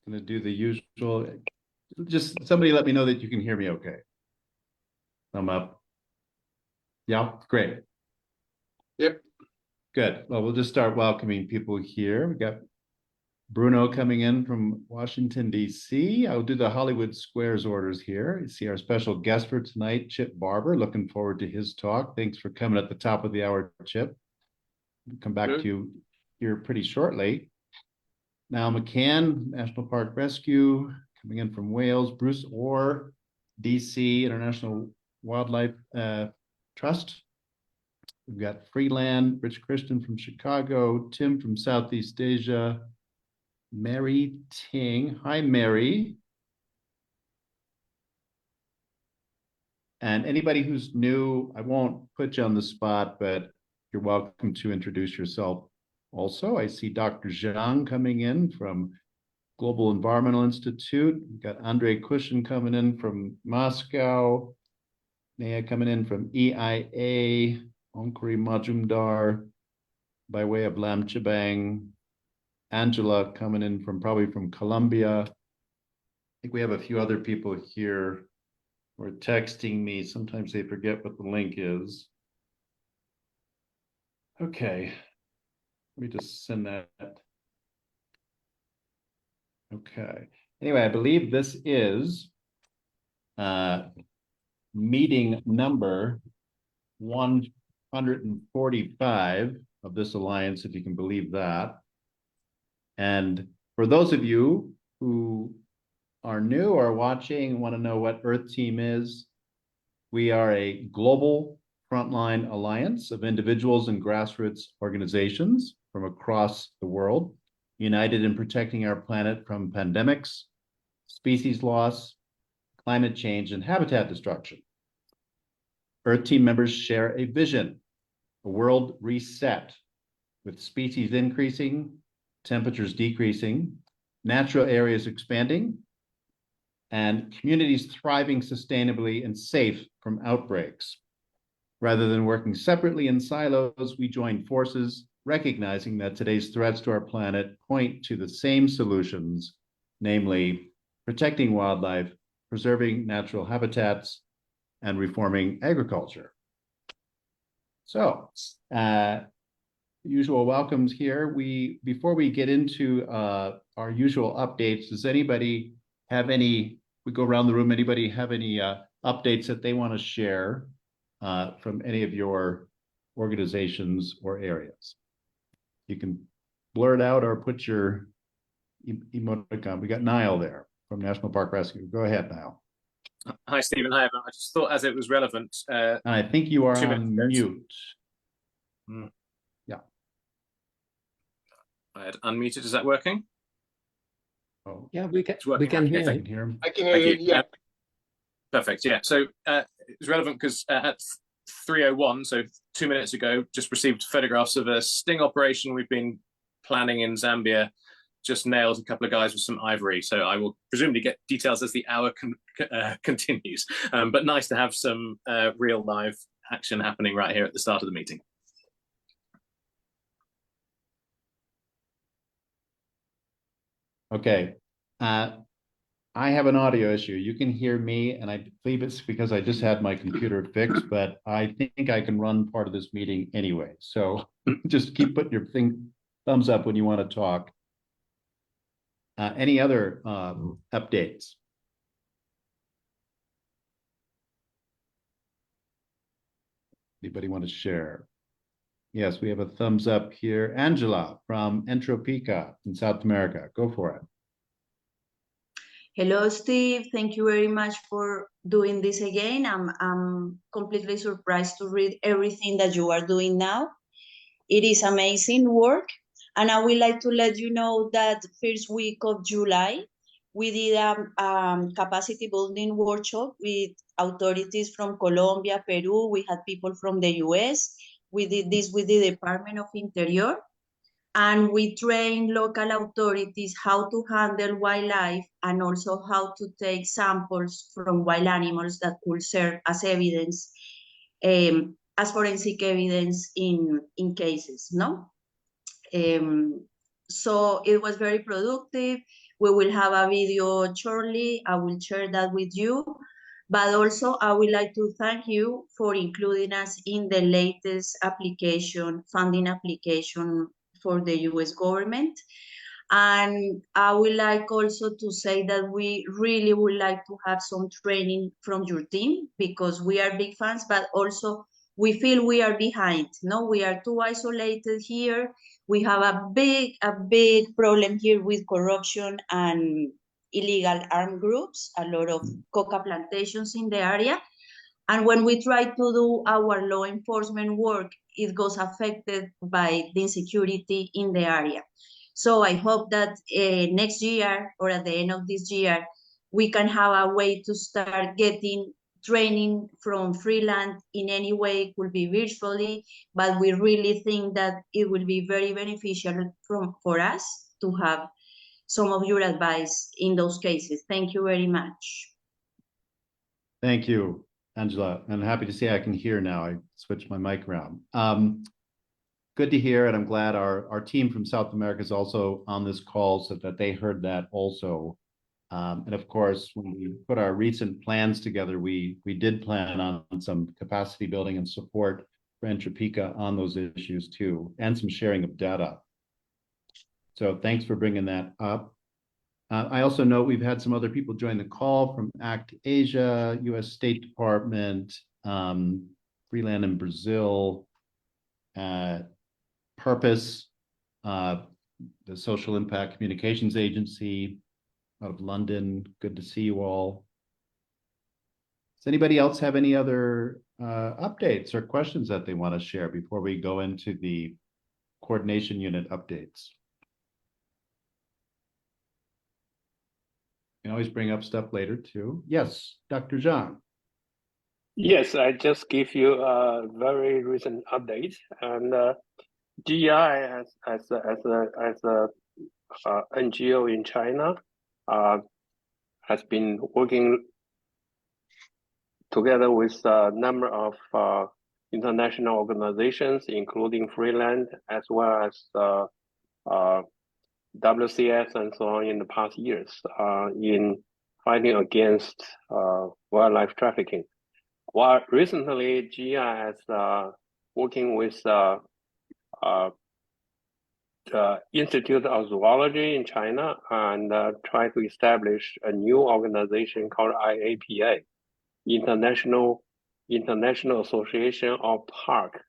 Gonna do the usual. Just somebody let me know that you can hear me okay. Thumb up. Yeah, great. Yep. Good. Well, we'll just start welcoming people here. We got Bruno coming in from Washington, D.C. I'll do the Hollywood Squares orders here. You see our special guest for tonight, Chip Barber. Looking forward to his talk. Thanks for coming at the top of the hour, Chip. We'll come back to you here pretty shortly. Now McCann, National Park Rescue, coming in from Wales. Bruce Orr, DC International Wildlife Trust. We've got Freeland, Rich Christian from Chicago, Tim from Southeast Asia, Mary Ting. Hi, Mary. And anybody who's new, I won't put you on the spot, but you're welcome to introduce yourself also. I see Dr. Zhang coming in from Global Environmental Institute. We've got Andrei Kushin coming in from Moscow. Naya coming in from EIA. Onkari Majumdar by way of Lamchabang. Angela coming in from probably from Colombia. I think we have a few other people here who are texting me. Sometimes they forget what the link is. Okay. Let me just send that. Okay. Anyway, I believe this is meeting number 145 of this alliance, if you can believe that. And for those of you who are new or watching, want to know what Earth Team is, we are a global frontline alliance of individuals and grassroots organizations from across the world, united in protecting our planet from pandemics, species loss, climate change, and habitat destruction. Earth Team members share a vision, a world reset, with species increasing, temperatures decreasing, natural areas expanding, and communities thriving sustainably and safe from outbreaks. Rather than working separately in silos, we join forces, recognizing that today's threats to our planet point to the same solutions, namely protecting wildlife, preserving natural habitats, and reforming agriculture. So, usual welcomes here. Before we get into our usual updates, does anybody have any, we go around the room, anybody have any updates that they want to share from any of your organizations or areas? You can blur it out or put your emoticon. We got Niall there from National Park Rescue. Go ahead, Niall. Hi, Stephen. Hi, everyone. I just thought as it was relevant. I think you are on mute. Yeah. I had unmuted. Is that working? Oh, yeah, we can hear him. I can hear you. Yeah. Perfect. Yeah. So it's relevant because at 3:01, so 2 minutes ago, just received photographs of a sting operation we've been planning in Zambia. Just nailed a couple of guys with some ivory. So I will presumably get details as the hour continues. But nice to have some real live action happening right here at the start of the meeting. Okay. I have an audio issue. You can hear me, and I believe it's because I just had my computer fixed, but I think I can run part of this meeting anyway. So just keep putting your thumbs up when you want to talk. Any other updates? Anybody want to share? Yes, we have a thumbs up here. Angela from Entropica in South America. Go for it. Hello, Steve. Thank you very much for doing this again. I'm completely surprised to read everything that you are doing now. It is amazing work. And I would like to let you know that first week of July, we did a capacity building workshop with authorities from Colombia, Peru. We had people from the US. We did this with the Department of Interior. And we train local authorities how to handle wildlife and also how to take samples from wild animals that could serve as evidence, as forensic evidence in cases, no? So it was very productive. We will have a video shortly. I will share that with you. But also, I would like to thank you for including us in the latest application, funding application for the US government. And I would like also to say that we really would like to have some training from your team because we are big fans, but also we feel we are behind. No, we are too isolated here. We have a big problem here with corruption and illegal armed groups, a lot of coca plantations in the area. And when we try to do our law enforcement work, it goes affected by the insecurity in the area. So I hope that next year or at the end of this year, we can have a way to start getting training from freelance in any way. It could be virtually, but we really think that it will be very beneficial for us to have some of your advice in those cases. Thank you very much. Thank you, Angela. I'm happy to say I can hear now. I switched my mic around. Good to hear, and I'm glad our team from South America is also on this call so that they heard that also. And of course, when we put our recent plans together, we did plan on some capacity building and support for Entropica on those issues too, and some sharing of data. So thanks for bringing that up. I also know we've had some other people join the call from ACT Asia, US State Department, Freeland in Brazil, Purpose, the Social Impact Communications Agency out of London. Good to see you all. Does anybody else have any other updates or questions that they want to share before we go into the coordination unit updates? You can always bring up stuff later too. Yes, Dr. Zhang. Yes, I just give you a very recent update, and GI as a NGO in China has been working together with a number of international organizations, including Freeland as well as WCS and so on in the past years in fighting against wildlife trafficking. While recently, GI is working with the Institute of Zoology in China and try to establish a new organization called IAPA, International Association of Park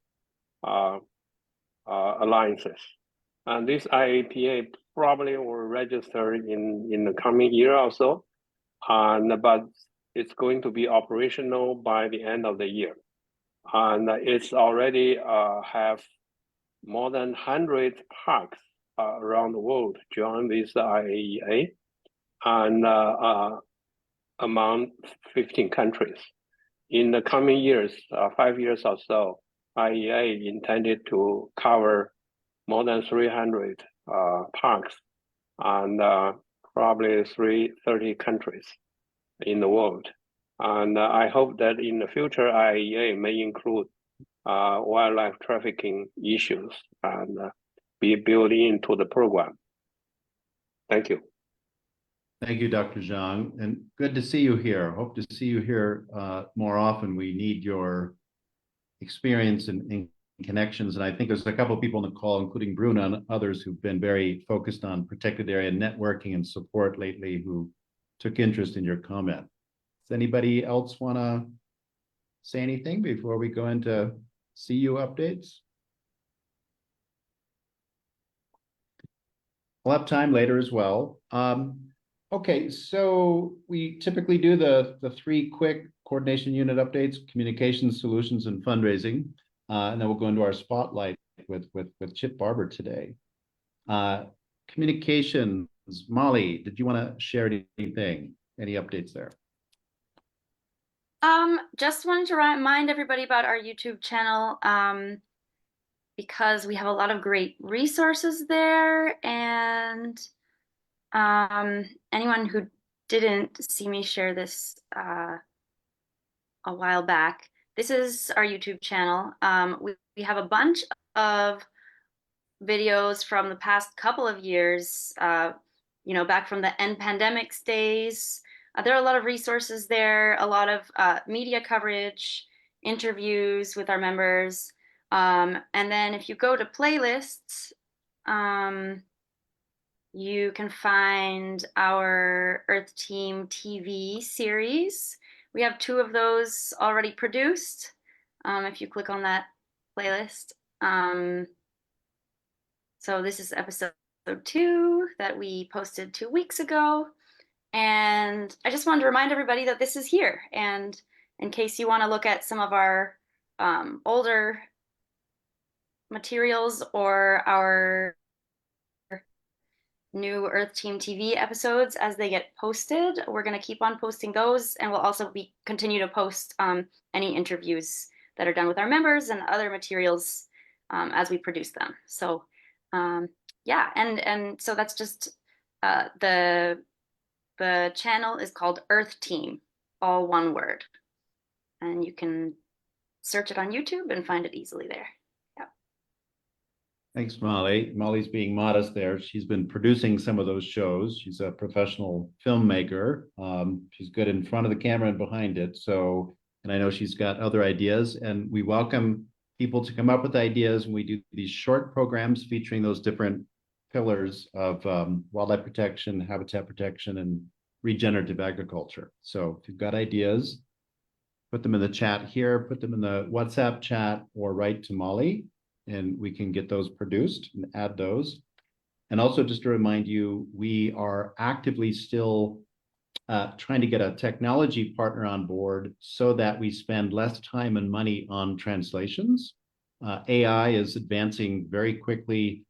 Alliances. And this IAPA probably will register in the coming year or so, but it's going to be operational by the end of the year. And it's already have more than 100 parks around the world join this IAEA, and among 15 countries. In the coming years, 5 years or so, IAEA intended to cover more than 300 parks and probably 30 countries in the world. And I hope that in the future, IAEA may include wildlife trafficking issues and be built into the program. Thank you. Thank you, Dr. Zhang, and good to see you here. Hope to see you here more often. We need your experience and connections, and I think there's a couple of people on the call, including Bruna and others, who've been very focused on protected area networking and support lately, who took interest in your comment. Does anybody else want to say anything before we go into CU updates? We'll have time later as well. Okay, so we typically do the three quick coordination unit updates: communications, solutions, and fundraising. And then we'll go into our spotlight with Chip Barber today. Communications, Molly, did you want to share anything? Any updates there? Just wanted to remind everybody about our YouTube channel because we have a lot of great resources there, and anyone who didn't see me share this a while back, this is our YouTube channel. We have a bunch of videos from the past couple of years, back from the end pandemics days. There are a lot of resources there, a lot of media coverage, interviews with our members. And then if you go to playlists, you can find our Earth Team TV series. We have 2 of those already produced. If you click on that playlist. So this is episode 2 that we posted 2 weeks ago. And I just wanted to remind everybody that this is here. And in case you want to look at some of our older materials or our new Earth Team TV episodes as they get posted, we're going to keep on posting those. And we'll also continue to post any interviews that are done with our members and other materials as we produce them. So yeah, and so that's just the channel is called Earth Team, all one word, and you can search it on YouTube and find it easily there. Yeah. Thanks, Molly. Molly's being modest there. She's been producing some of those shows. She's a professional filmmaker. She's good in front of the camera and behind it. So, and I know she's got other ideas, and we welcome people to come up with ideas. And we do these short programs featuring those different pillars of wildlife protection, habitat protection, and regenerative agriculture. So if you've got ideas, put them in the chat here, put them in the WhatsApp chat, or write to Molly, and we can get those produced and add those. And also just to remind you, we are actively still trying to get a technology partner on board so that we spend less time and money on translations. AI is advancing very quickly.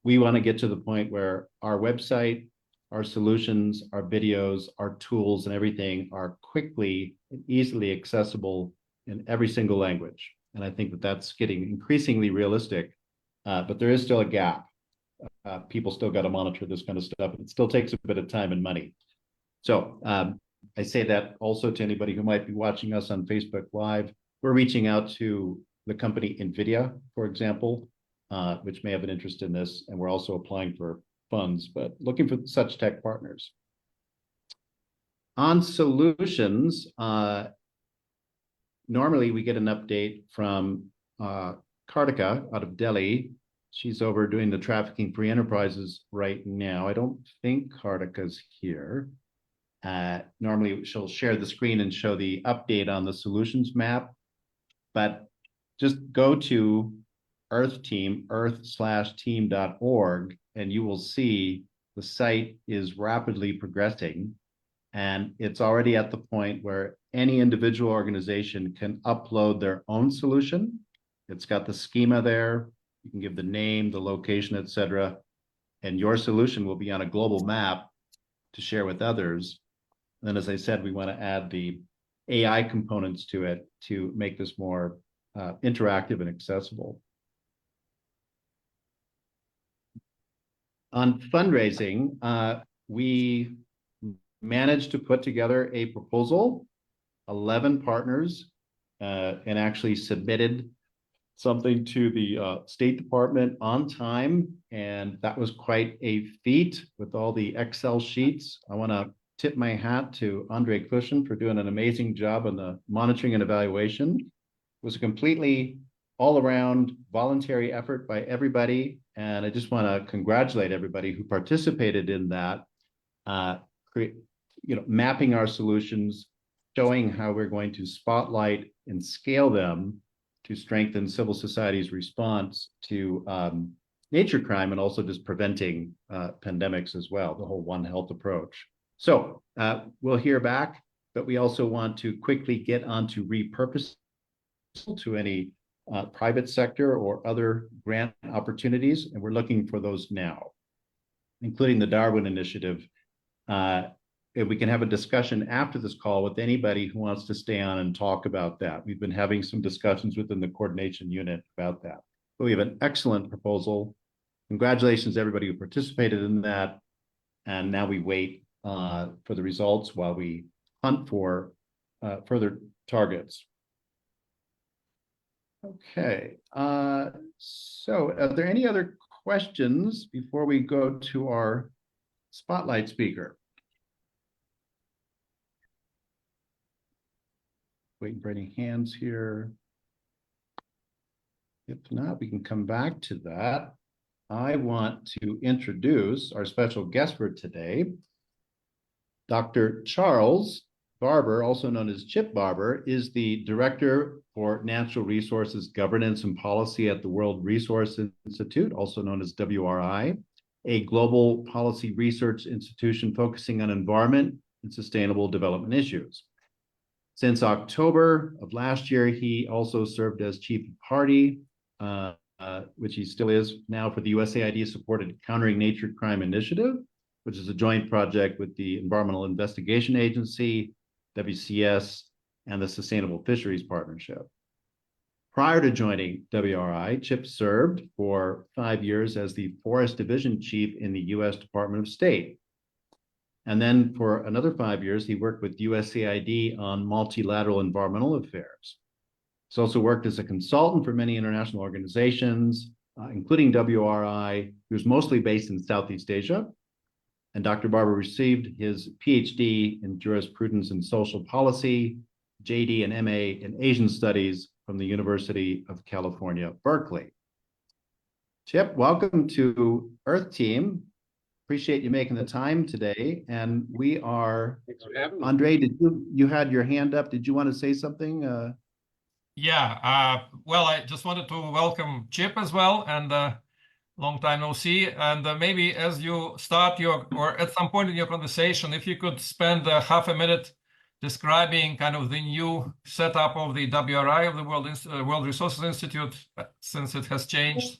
We want to get to the point where our website, our solutions, our videos, our tools, and everything are quickly and easily accessible in every single language. And I think that that's getting increasingly realistic, but there is still a gap. People still got to monitor this kind of stuff. It still takes a bit of time and money. So I say that also to anybody who might be watching us on Facebook Live. We're reaching out to the company NVIDIA, for example, which may have an interest in this. And we're also applying for funds, but looking for such tech partners. On solutions, normally we get an update from Kartika out of Delhi. She's over doing the trafficking-free enterprises right now. I don't think Kartika's here. Normally she'll share the screen and show the update on the solutions map, but just go to Earth Team, earth/team.org, and you will see the site is rapidly progressing. And it's already at the point where any individual organization can upload their own solution. It's got the schema there. You can give the name, the location, etc. And your solution will be on a global map to share with others. And then, as I said, we want to add the AI components to it to make this more interactive and accessible. On fundraising, we managed to put together a proposal, 11 partners, and actually submitted something to the State Department on time. And that was quite a feat with all the Excel sheets. I want to tip my hat to Andre Cushion for doing an amazing job on the monitoring and evaluation. It was a completely all-around voluntary effort by everybody. And I just want to congratulate everybody who participated in that, mapping our solutions, showing how we're going to spotlight and scale them to strengthen civil society's response to nature crime, and also just preventing pandemics as well, the whole One Health approach. So we'll hear back, but we also want to quickly get onto repurpose to any private sector or other grant opportunities, and we're looking for those now, including the Darwin Initiative. We can have a discussion after this call with anybody who wants to stay on and talk about that. We've been having some discussions within the coordination unit about that. But we have an excellent proposal. Congratulations, everybody who participated in that. And now we wait for the results while we hunt for further targets. Okay, so are there any other questions before we go to our spotlight speaker? Waiting for any hands here. If not, we can come back to that. I want to introduce our special guest for today. Dr. Charles Barber, also known as Chip Barber, is the Director for Natural Resources Governance and Policy at the World Resource Institute, also known as WRI, a global policy research institution focusing on environment and sustainable development issues. Since October of last year, he also served as Chief of Party, which he still is now, for the USAID-supported Countering Nature Crime Initiative, which is a joint project with the Environmental Investigation Agency, WCS, and the Sustainable Fisheries Partnership. Prior to joining WRI, Chip served for 5 years as the Forest Division Chief in the U.S. Department of State. And then for another 5 years, he worked with USAID on multilateral environmental affairs. He's also worked as a consultant for many international organizations, including WRI, who's mostly based in Southeast Asia. And Dr. Barber received his PhD in jurisprudence and social policy, JD and MA in Asian studies from the University of California, Berkeley. Chip, welcome to Earth Team. Appreciate you making the time today. And we are, Thanks for having me. Andre, did you had your hand up? Did you want to say something? Well, I just wanted to welcome Chip as well, and long time no see. And maybe as you start or at some point in your conversation, if you could spend half a minute describing kind of the new setup of the WRI, of the World Resources Institute, since it has changed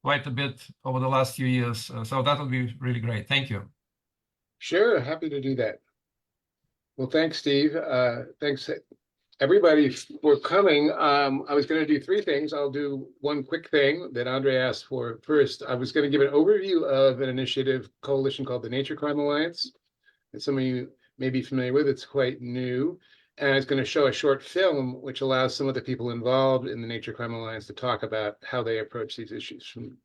quite a bit over the last few years. So that would be really great. Thank you. Sure, happy to do that. Well, thanks, Steve. Thanks, everybody, for coming. I was going to do 3 things. I'll do one quick thing that Andre asked for first. I was going to give an overview of an initiative coalition called the Nature Crime Alliance, that some of you may be familiar with. It's quite new. And I was going to show a short film which allows some of the people involved in the Nature Crime Alliance to talk about how they approach these issues from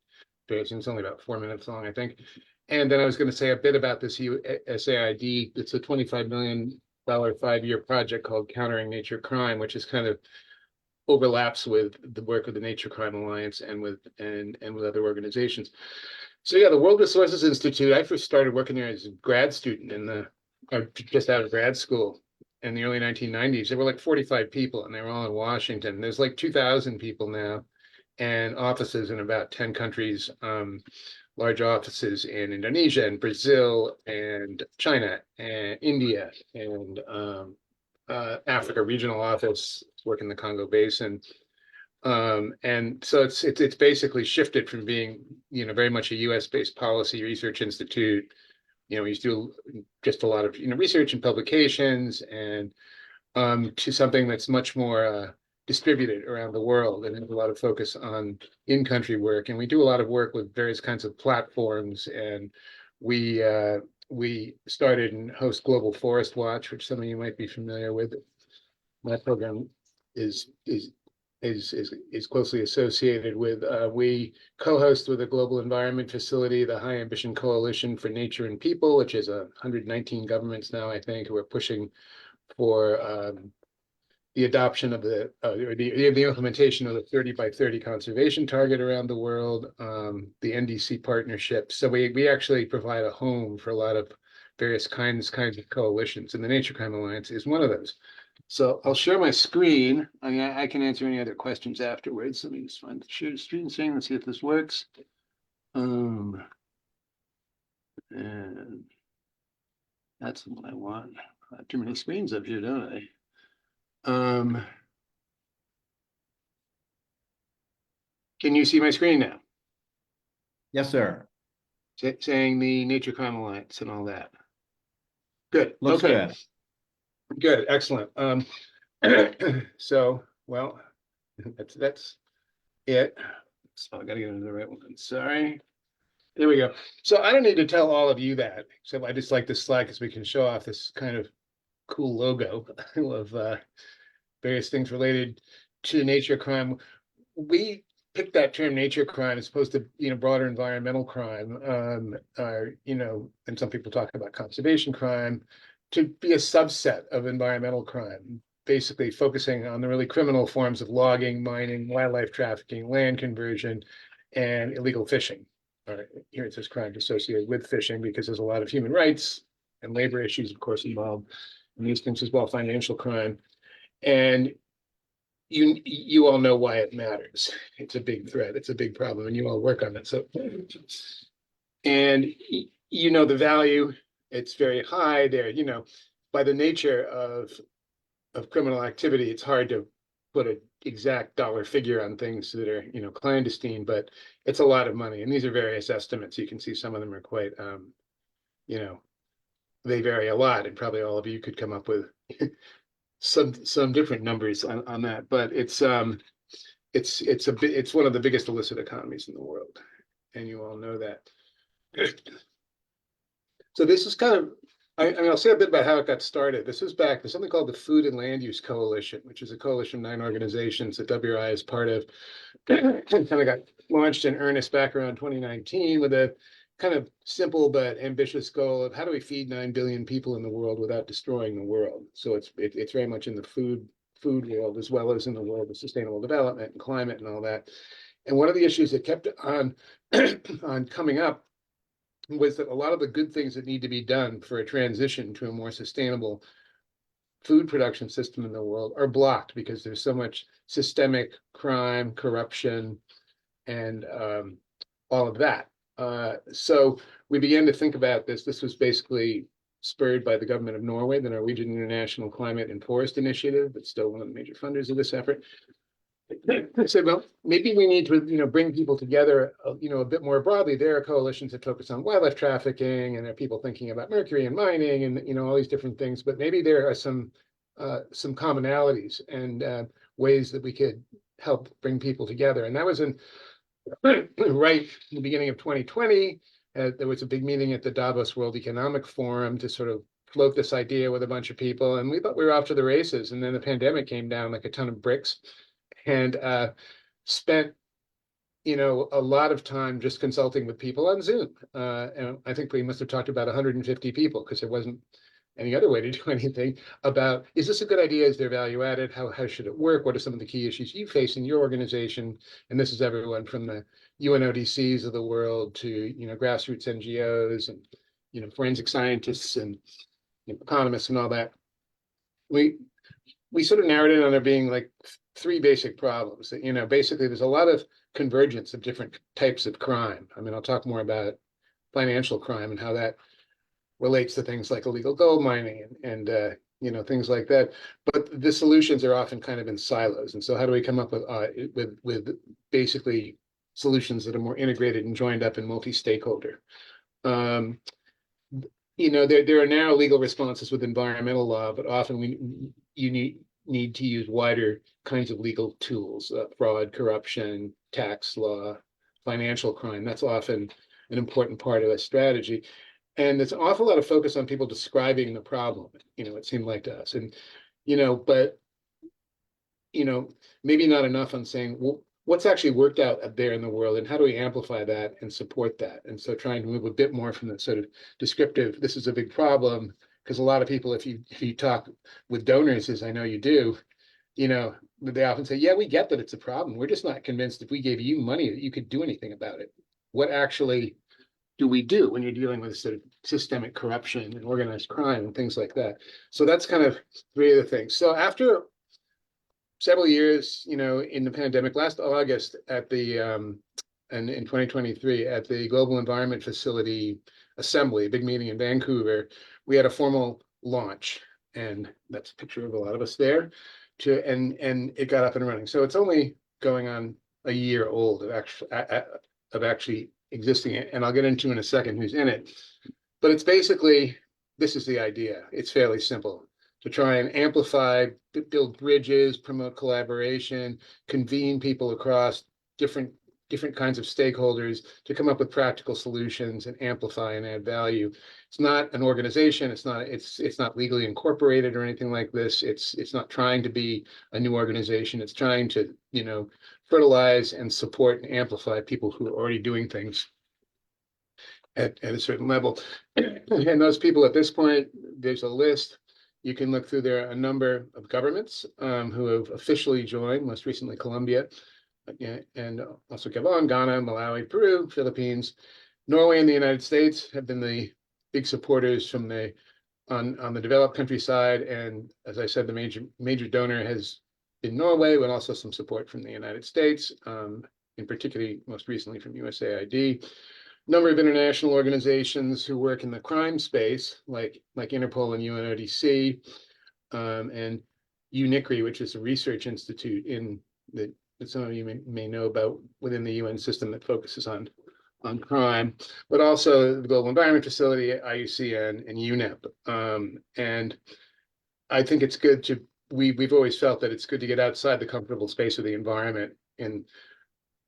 various. It's only about 4 minutes long, I think. And then I was going to say a bit about this USAID. It's a $25 million 5-year project called Countering Nature Crime, which is kind of overlaps with the work of the Nature Crime Alliance and with other organizations. So yeah, the World Resources Institute, I first started working there as a grad student just out of grad school in the early 1990s. There were like 45 people, and they were all in Washington. There's like 2,000 people now, and offices in about 10 countries, large offices in Indonesia and Brazil and China and India and Africa regional office, work in the Congo Basin. And so it's basically shifted from being, very much a US-based policy research institute. We used to do just a lot of, research and publications, and to something that's much more distributed around the world, and there's a lot of focus on in-country work. And we do a lot of work with various kinds of platforms. And we started and host Global Forest Watch, which some of you might be familiar with. That program is closely associated with. We co-host with the Global Environment Facility, the High Ambition Coalition for Nature and People, which is 119 governments now, I think, who are pushing for the adoption of the implementation of the 30 by 30 conservation target around the world, the NDC partnership. So we actually provide a home for a lot of various kinds of coalitions, and the Nature Crime Alliance is one of those. So I'll share my screen. I can answer any other questions afterwards. Let me just find the share screen thing and see if this works. And that's what I want. I have too many screens up here, don't I? Can you see my screen now? Yes, sir. Saying the Nature Crime Alliance and all that. Good. Looks Okay. good. Good. Excellent. So, well, that's it. So I gotta get into the right one. Sorry. There we go. So I don't need to tell all of you that, except I just like this slide because we can show off this kind of cool logo of various things related to nature crime. We picked that term nature crime as opposed to, broader environmental crime, and some people talk about conservation crime, to be a subset of environmental crime, basically focusing on the really criminal forms of logging, mining, wildlife trafficking, land conversion, and illegal fishing. All right, here it says crimes associated with fishing because there's a lot of human rights and labor issues, of course, involved in these things as well, financial crime. And you all know why it matters. It's a big threat. It's a big problem, and you all work on it. So, and the value, it's very high there. By the nature of criminal activity, it's hard to put an exact dollar figure on things that are, clandestine, but it's a lot of money. And these are various estimates. You can see some of them are quite, they vary a lot, and probably all of you could come up with some different numbers on that, but it's one of the biggest illicit economies in the world, and you all know that. So this is kind of, I'll say a bit about how it got started. This is back, there's something called the Food and Land Use Coalition, which is a coalition of 9 organizations that WRI is part of. Kind of got launched in earnest back around 2019 with a kind of simple but ambitious goal of how do we feed 9 billion people in the world without destroying the world. So it's very much in the food world as well as in the world of sustainable development and climate and all that. And one of the issues that kept on on coming up was that a lot of the good things that need to be done for a transition to a more sustainable food production system in the world are blocked because there's so much systemic crime, corruption, and all of that. So we began to think about this. This was basically spurred by the government of Norway, the Norwegian International Climate and Forest Initiative, but still one of the major funders of this effort. I said, well, maybe we need to, bring people together, a bit more broadly. There are coalitions that focus on wildlife trafficking, and there are people thinking about mercury and mining, and all these different things. But maybe there are some commonalities and ways that we could help bring people together. And that was in right in the beginning of 2020. There was a big meeting at the Davos World Economic Forum to sort of float this idea with a bunch of people, and we thought we were off to the races. And then the pandemic came down like a ton of bricks, and spent a lot of time just consulting with people on Zoom. And I think we must have talked about 150 people because there wasn't any other way to do anything about, is this a good idea? Is there value added? How should it work? What are some of the key issues you face in your organization? And this is everyone from the UNODCs of the world to, grassroots NGOs and, forensic scientists and economists and all that. We sort of narrowed it on there being like 3 basic problems that, basically there's a lot of convergence of different types of crime. I mean, I'll talk more about financial crime and how that relates to things like illegal gold mining and things like that. But the solutions are often kind of in silos. And so how do we come up with basically solutions that are more integrated and joined up and multi-stakeholder? There are now legal responses with environmental law, but often you need to use wider kinds of legal tools, fraud, corruption, tax law, financial crime. That's often an important part of a strategy. And there's an awful lot of focus on people describing the problem, it seemed like to us. And, but, maybe not enough on saying, well, what's actually worked out there in the world and how do we amplify that and support that? And so trying to move a bit more from the sort of descriptive, this is a big problem, because a lot of people, if you talk with donors, as I know you do, they often say, yeah, we get that it's a problem. We're just not convinced if we gave you money that you could do anything about it. What actually do we do when you're dealing with sort of systemic corruption and organized crime and things like that? So that's kind of 3 of the things. So after several years, in the pandemic, last August at the, and in 2023 at the Global Environment Facility Assembly, a big meeting in Vancouver, we had a formal launch, and that's a picture of a lot of us there, and it got up and running. So it's only going on a year old of actually existing, and I'll get into in a second who's in it. But it's basically, this is the idea. It's fairly simple: to try and amplify, build bridges, promote collaboration, convene people across different different kinds of stakeholders to come up with practical solutions and amplify and add value. It's not an organization. It's not legally incorporated or anything like this. It's not trying to be a new organization. It's trying to, fertilize and support and amplify people who are already doing things at a certain level. And those people at this point, there's a list. You can look through there, a number of governments who have officially joined, most recently Colombia, and also Gabon, Ghana, Malawi, Peru, Philippines, Norway, and the United States have been the big supporters from the on the developed country side. And as I said, the major donor has been Norway, but also some support from the United States, in particularly most recently from USAID. Number of international organizations who work in the crime space, like Interpol and UNODC, and UNICRI, which is a research institute that some of you may know about within the UN system that focuses on crime, but also the Global Environment Facility, IUCN, and UNEP. And I think it's good we've always felt that it's good to get outside the comfortable space of the environment and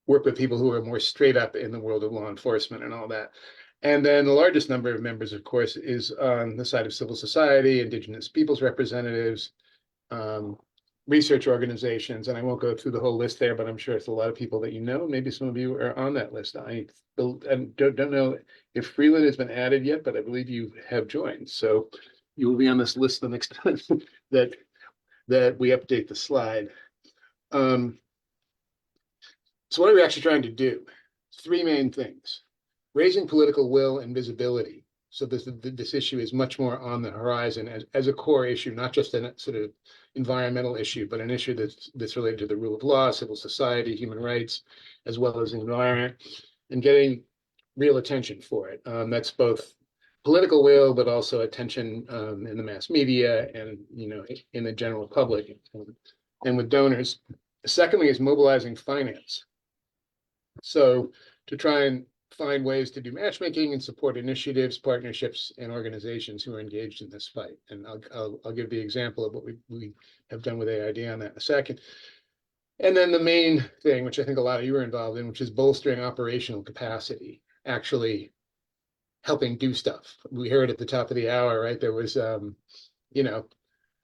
work with people who are more straight up in the world of law enforcement and all that. And then the largest number of members, of course, is on the side of civil society, indigenous peoples representatives, research organizations. And I won't go through the whole list there, but I'm sure it's a lot of people that you know. Maybe some of you are on that list. I don't know if Freeland has been added yet, but I believe you have joined. So you will be on this list the next time that we update the slide. So what are we actually trying to do? Three main things: raising political will and visibility. So this issue is much more on the horizon as a core issue, not just a sort of environmental issue, but an issue that's related to the rule of law, civil society, human rights, as well as the environment, and getting real attention for it. That's both political will, but also attention in the mass media and in the general public and with donors. Secondly is mobilizing finance. So to try and find ways to do matchmaking and support initiatives, partnerships, and organizations who are engaged in this fight. And I'll give the example of what we have done with AID on that in a second. And then the main thing, which I think a lot of you are involved in, which is bolstering operational capacity, actually helping do stuff. We heard at the top of the hour, right? There was, an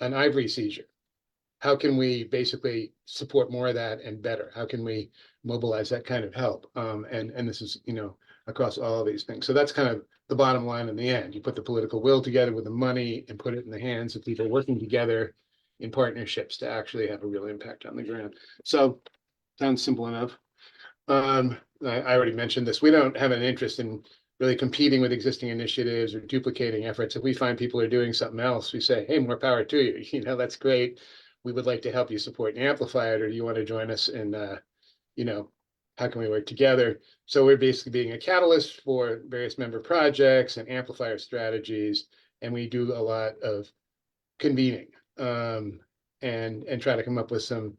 ivory seizure. How can we basically support more of that and better? How can we mobilize that kind of help? And this is, across all of these things. So that's kind of the bottom line in the end. You put the political will together with the money and put it in the hands of people working together in partnerships to actually have a real impact on the ground. So sounds simple enough. I already mentioned this. We don't have an interest in really competing with existing initiatives or duplicating efforts. If we find people are doing something else, we say, hey, more power to you. That's great. We would like to help you support and amplify it, or do you want to join us and, how can we work together? So we're basically being a catalyst for various member projects and amplifier strategies. And we do a lot of convening and try to come up with some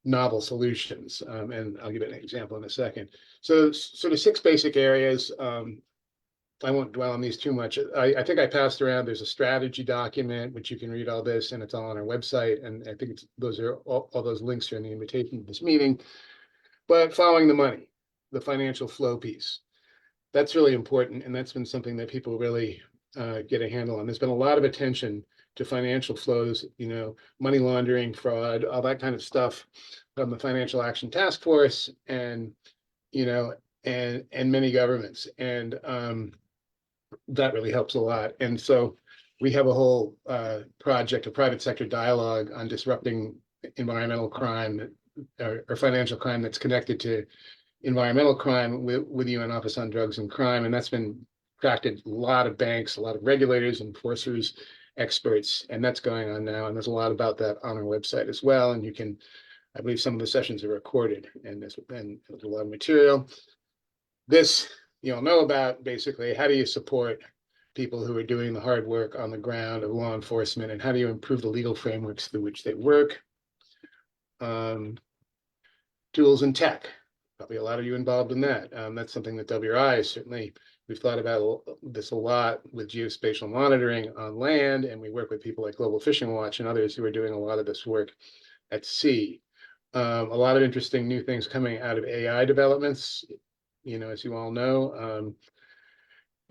novel solutions. And I'll give an example in a second. So sort of 6 basic areas. I won't dwell on these too much. I think I passed around, there's a strategy document, which you can read all this, and it's all on our website. And I think those are all those links are in the invitation to this meeting. But following the money, the financial flow piece, that's really important. And that's been something that people really get a handle on. There's been a lot of attention to financial flows, money laundering, fraud, all that kind of stuff from the Financial Action Task Force and many governments. And that really helps a lot. And so we have a whole project, a private sector dialogue on disrupting environmental crime or financial crime that's connected to environmental crime with the UN Office on Drugs and Crime. And that's been tracked at a lot of banks, a lot of regulators, enforcers, experts, and that's going on now. And there's a lot about that on our website as well. And you can, I believe some of the sessions are recorded, and there's a lot of material. This you'll know about. Basically, how do you support people who are doing the hard work on the ground of law enforcement, and how do you improve the legal frameworks through which they work? Tools and tech, probably a lot of you involved in that. That's something that WRI is certainly, we've thought about this a lot with geospatial monitoring on land, and we work with people like Global Fishing Watch and others who are doing a lot of this work at sea. A lot of interesting new things coming out of AI developments, as you all know.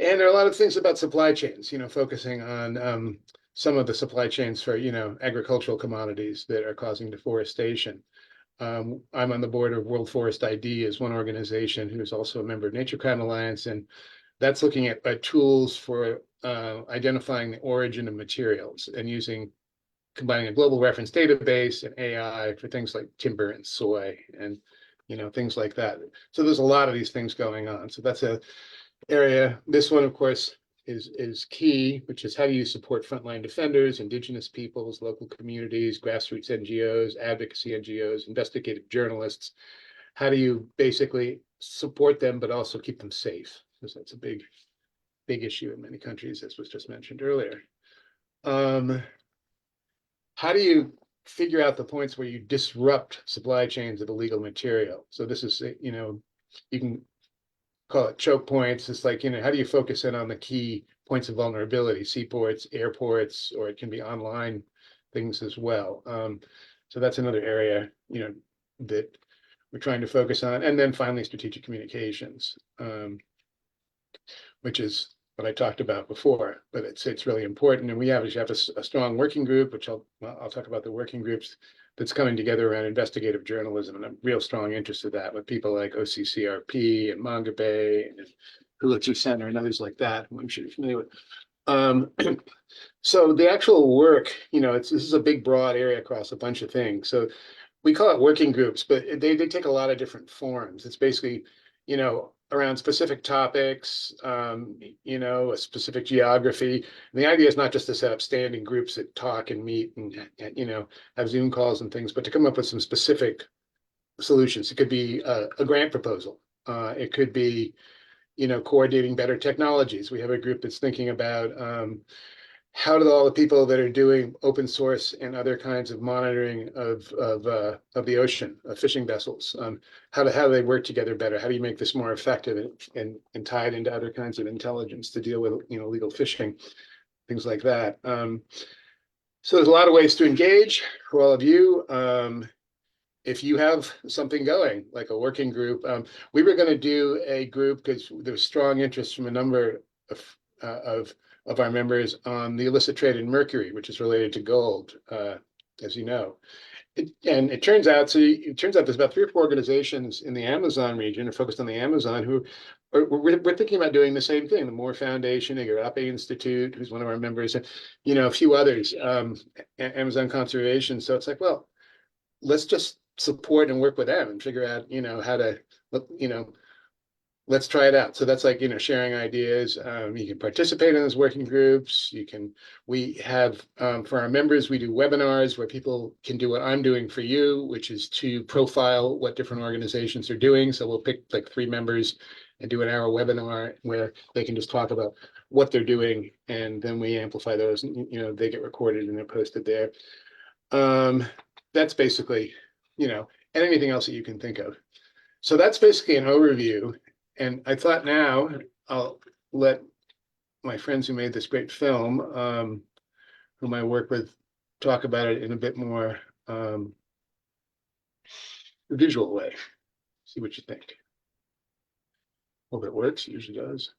And there are a lot of things about supply chains, focusing on some of the supply chains for, agricultural commodities that are causing deforestation. I'm on the board of World Forest ID as one organization who's also a member of Nature Crime Alliance, and that's looking at tools for identifying the origin of materials and combining a global reference database and AI for things like timber and soy and things like that. So there's a lot of these things going on. So that's a area. This one, of course, is key, which is how do you support frontline defenders, indigenous peoples, local communities, grassroots NGOs, advocacy NGOs, investigative journalists. How do you basically support them, but also keep them safe? Because that's a big issue in many countries, as was just mentioned earlier. How do you figure out the points where you disrupt supply chains of illegal material? So this is, you can call it choke points. It's like, how do you focus in on the key points of vulnerability, seaports, airports, or it can be online things as well. So that's another area, that we're trying to focus on. And then finally, strategic communications, which is what I talked about before, but it's really important. And we have a strong working group, which I'll talk about the working groups that's coming together around investigative journalism, and a real strong interest in that with people like OCCRP and Manga Bay and Pulitzer Center and others like that, who I'm sure you're familiar with. So the actual work, this is a big, broad area across a bunch of things. So we call it working groups, but they take a lot of different forms. It's basically, around specific topics, a specific geography. And the idea is not just to set up standing groups that talk and meet and, have Zoom calls and things, but to come up with some specific solutions. It could be a grant proposal. It could be, coordinating better technologies. We have a group that's thinking about how do all the people that are doing open source and other kinds of monitoring of the ocean, of fishing vessels, how do they work together better? How do you make this more effective and tie it into other kinds of intelligence to deal with illegal fishing, things like that. So there's a lot of ways to engage for all of you. If you have something going, like a working group, we were going to do a group because there's strong interest from a number of our members on the illicit trade in mercury, which is related to gold, as you know. It turns out there's about 3 or 4 organizations in the Amazon region, are focused on the Amazon, who we're thinking about doing the same thing. The Moore Foundation, the Agape Institute, who's one of our members, and a few others, Amazon Conservation. So it's like, well, let's just support and work with them and figure out, how to, let's try it out. So that's like, sharing ideas. You can participate in those working groups. We have, for our members, we do webinars where people can do what I'm doing for you, which is to profile what different organizations are doing. So we'll pick like 3 members and do an hour webinar where they can just talk about what they're doing. And then we amplify those, and, they get recorded and they're posted there. That's basically, and anything else that you can think of. So that's basically an overview. And I thought now I'll let my friends who made this great film, whom I work with, talk about it in a bit more visual way. See what you think. Hope it works. It usually does.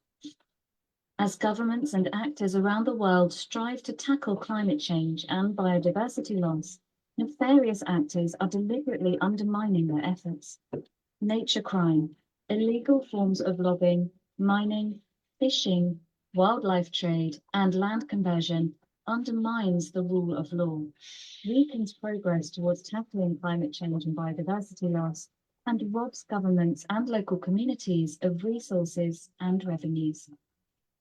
As governments and actors around the world strive to tackle climate change and biodiversity loss, nefarious actors are deliberately undermining their efforts. Nature crime, illegal forms of logging, mining, fishing, wildlife trade, and land conversion undermines the rule of law, weakens progress towards tackling climate change and biodiversity loss, and robs governments and local communities of resources and revenues.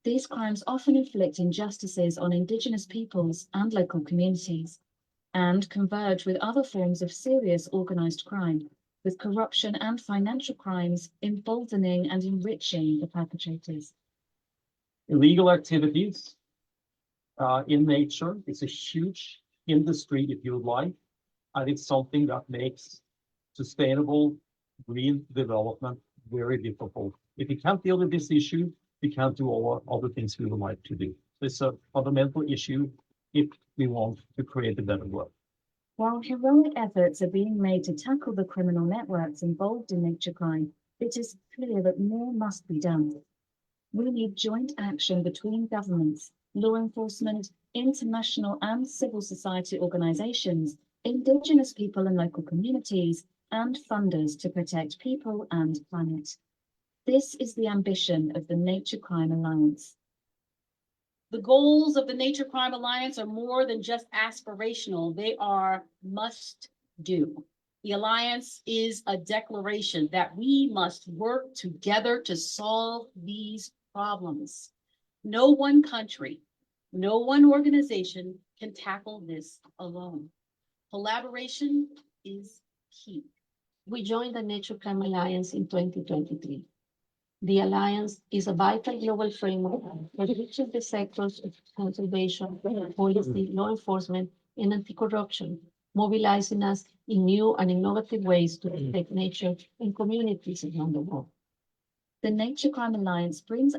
These crimes often inflict injustices on indigenous peoples and local communities, and converge with other forms of serious organized crime, with corruption and financial crimes emboldening and enriching the perpetrators. Illegal activities in nature is a huge industry, if you like, and it's something that makes sustainable green development very difficult. If you can't deal with this issue, we can't do all other things we would like to do. So it's a fundamental issue if we want to create a better world. While heroic efforts are being made to tackle the criminal networks involved in nature crime, it is clear that more must be done. We need joint action between governments, law enforcement, international and civil society organizations, indigenous people and local communities, and funders to protect people and planet. This is the ambition of the Nature Crime Alliance. The goals of the Nature Crime Alliance are more than just aspirational, they are must do. The Alliance is a declaration that we must work together to solve these problems. No one country, no one organization can tackle this alone. Collaboration is key. We joined the Nature Crime Alliance in 2023. The Alliance is a vital global framework that reaches the sectors of conservation, policy, law enforcement, and anti-corruption, mobilizing us in new and innovative ways to protect nature and communities around the world. The Nature Crime Alliance brings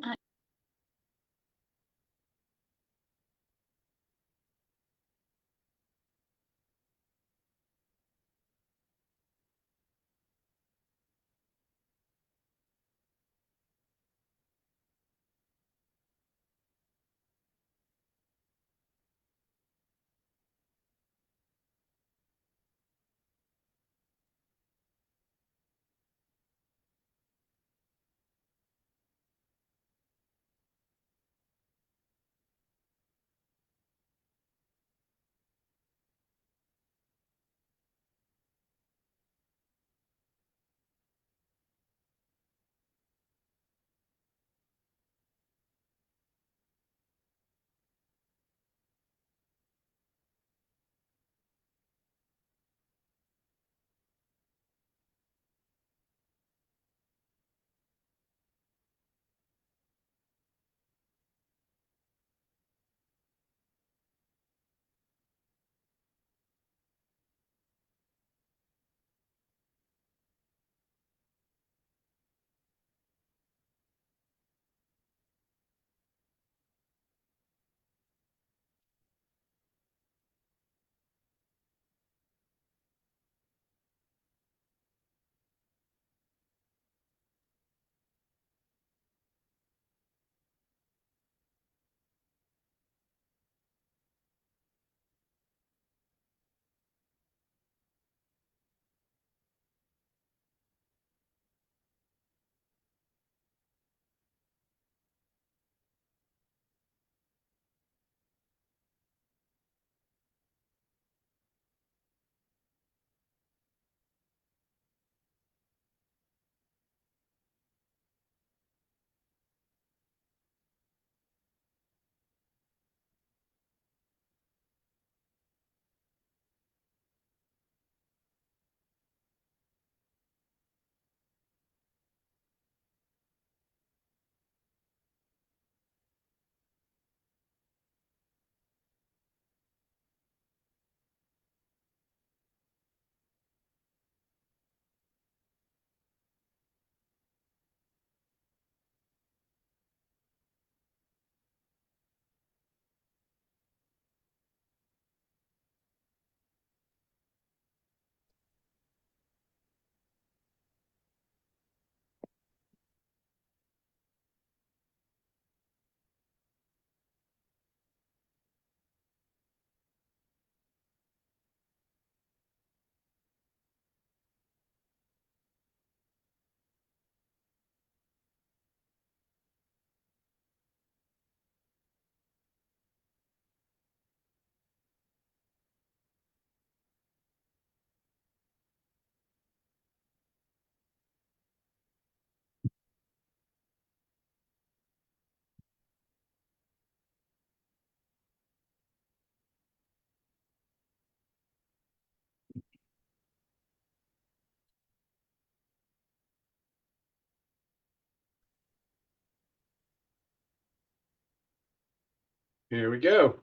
Here we go.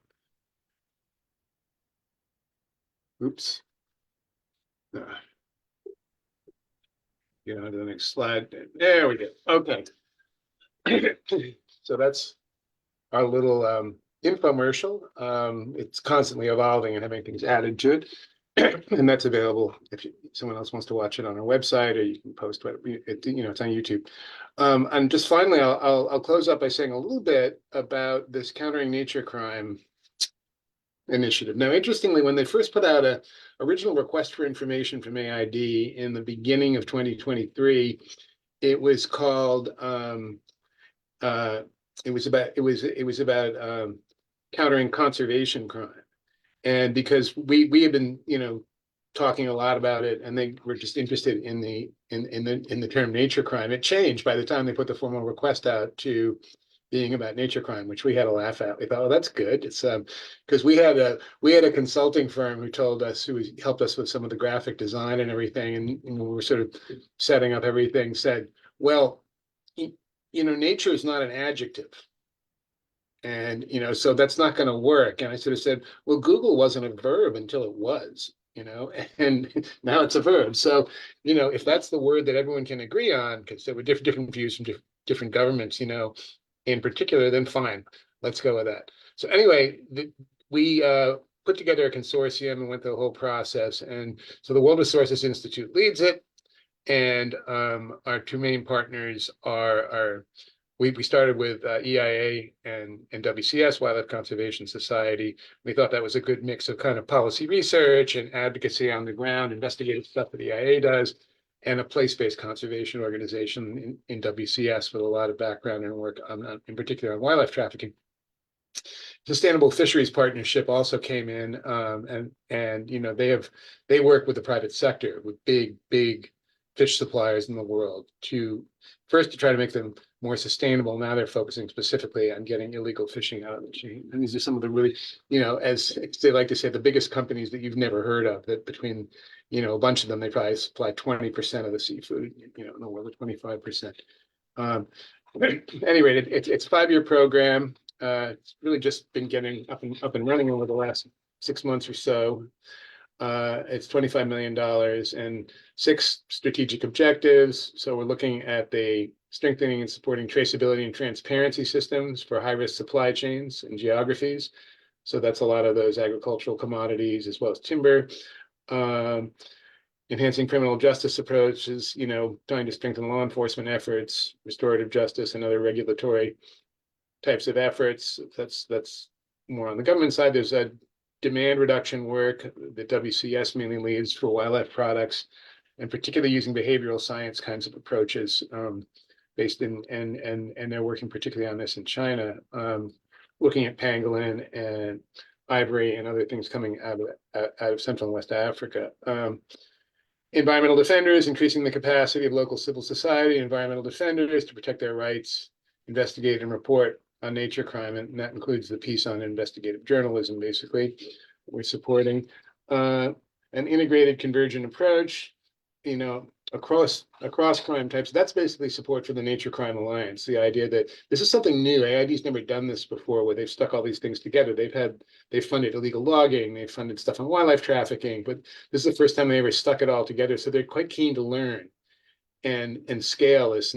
Oops. Get on to the next slide. There we go. Okay. So that's our little infomercial. It's constantly evolving and having things added to it. And that's available if someone else wants to watch it on our website, or you can post it's on YouTube. And just finally, I'll close up by saying a little bit about this Countering Nature Crime initiative. Now, interestingly, when they first put out a original request for information from AID in the beginning of 2023, it was called it was about countering conservation crime. And because we had been, talking a lot about it, and they were just interested in the term nature crime, it changed by the time they put the formal request out to being about nature crime, which we had a laugh at. We thought, oh, that's good. It's because we had a consulting firm who helped us with some of the graphic design and everything, and when we were sort of setting up everything, said, well, nature is not an adjective. And, so that's not going to work. And I sort of said, well, Google wasn't a verb until it was, and now it's a verb. So, if that's the word that everyone can agree on, because there were different views from different governments, in particular, then fine, let's go with that. So anyway, we put together a consortium and went through the whole process. And so the World Resources Institute leads it. And our two main partners are we started with EIA and WCS, Wildlife Conservation Society. We thought that was a good mix of kind of policy research and advocacy on the ground, investigative stuff that EIA does, and a place-based conservation organization in WCS with a lot of background and work in particular on wildlife trafficking. Sustainable Fisheries Partnership also came in, and they work with the private sector, with big fish suppliers in the world to try to make them more sustainable. Now they're focusing specifically on getting illegal fishing out of the chain. And these are some of the really, as they like to say, the biggest companies that you've never heard of, that between, a bunch of them, they probably supply 20% of the seafood, in the world, 25%. At any rate, it's a 5-year program. It's really just been getting up and running over the last 6 months or so. It's $25 million and 6 strategic objectives. So we're looking at the strengthening and supporting traceability and transparency systems for high-risk supply chains and geographies. So that's a lot of those agricultural commodities as well as timber. Enhancing criminal justice approaches, trying to strengthen law enforcement efforts, restorative justice, and other regulatory types of efforts. That's more on the government side. There's a demand reduction work that WCS mainly leads for wildlife products, and particularly using behavioral science kinds of approaches based in, and they're working particularly on this in China, looking at pangolin and ivory and other things coming out of Central and West Africa. Environmental defenders, increasing the capacity of local civil society, environmental defenders to protect their rights, investigate and report on nature crime, and that includes the piece on investigative journalism, basically, we're supporting. An integrated convergent approach, across crime types. That's basically support for the Nature Crime Alliance, the idea that this is something new. AID's never done this before, where they've stuck all these things together. They've funded illegal logging, they've funded stuff on wildlife trafficking, but this is the first time they ever stuck it all together. So they're quite keen to learn and scale this,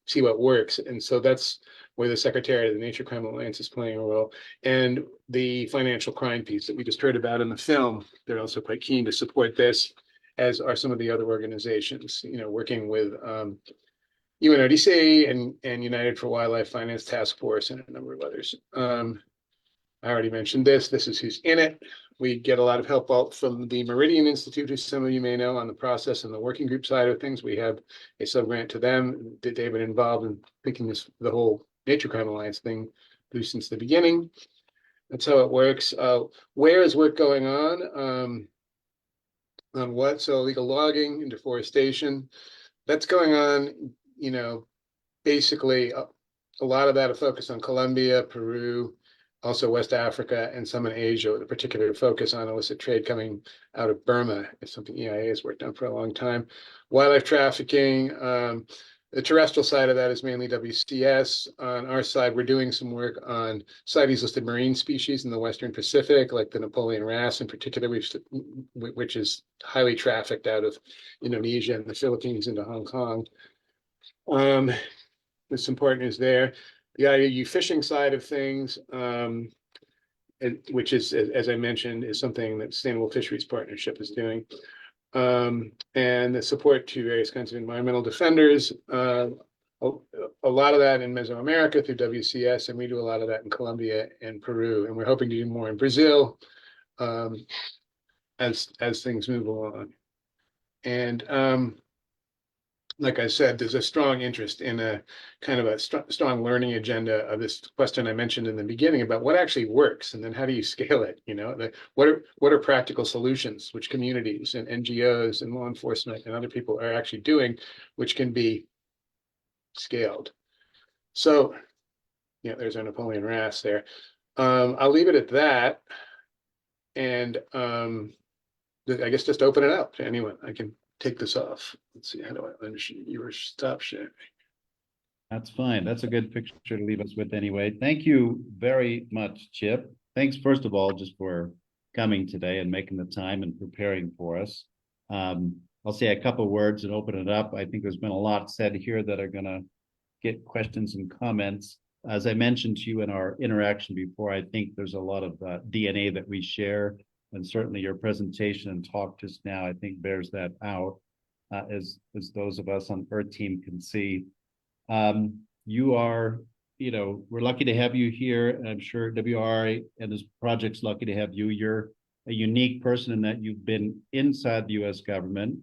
see what works. And so that's where the Secretariat of the Nature Crime Alliance is playing a role. And the financial crime piece that we just heard about in the film, they're also quite keen to support this, as are some of the other organizations, working with UNODC and United for Wildlife Finance Task Force and a number of others. I already mentioned this. This is who's in it. We get a lot of help out from the Meridian Institute, who some of you may know, on the process and the working group side of things. We have a sub-grant to them that they've been involved in thinking the whole Nature Crime Alliance thing through since the beginning. That's how it works. Where is work going on what? So illegal logging and deforestation. That's going on, basically a lot of that a focus on Colombia, Peru, also West Africa, and some in Asia, with a particular focus on illicit trade coming out of Burma. It's something EIA has worked on for a long time. Wildlife trafficking, the terrestrial side of that is mainly WCS. On our side, we're doing some work on CITES listed marine species in the Western Pacific, like the Napoleon wrasse in particular, which is highly trafficked out of Indonesia and the Philippines into Hong Kong. There's some partners there. The IUU fishing side of things, which is, as I mentioned, is something that Sustainable Fisheries Partnership is doing. And the support to various kinds of environmental defenders. A lot of that in Mesoamerica through WCS, and we do a lot of that in Colombia and Peru, and we're hoping to do more in Brazil as things move along. And like I said, there's a strong interest in a kind of a strong learning agenda of this question I mentioned in the beginning about what actually works, and then how do you scale it? You know, what are practical solutions which communities and NGOs and law enforcement and other people are actually doing, which can be scaled. So, yeah, there's our Napoleon Rass there. I'll leave it at that, and I guess just open it up to anyone. I can take this off. Let's see, how do I unshare your stop sharing? That's fine. That's a good picture to leave us with anyway. Thank you very much, Chip. Thanks, first of all, just for coming today and making the time and preparing for us. I'll say a couple words and open it up. I think there's been a lot said here that are going to get questions and comments. As I mentioned to you in our interaction before, I think there's a lot of DNA that we share, and certainly your presentation and talk just now, I think, bears that out, as those of us on Earth Team can see. You are, you know, we're lucky to have you here, and I'm sure WRI and this project's lucky to have you. You're a unique person in that you've been inside the U.S. government,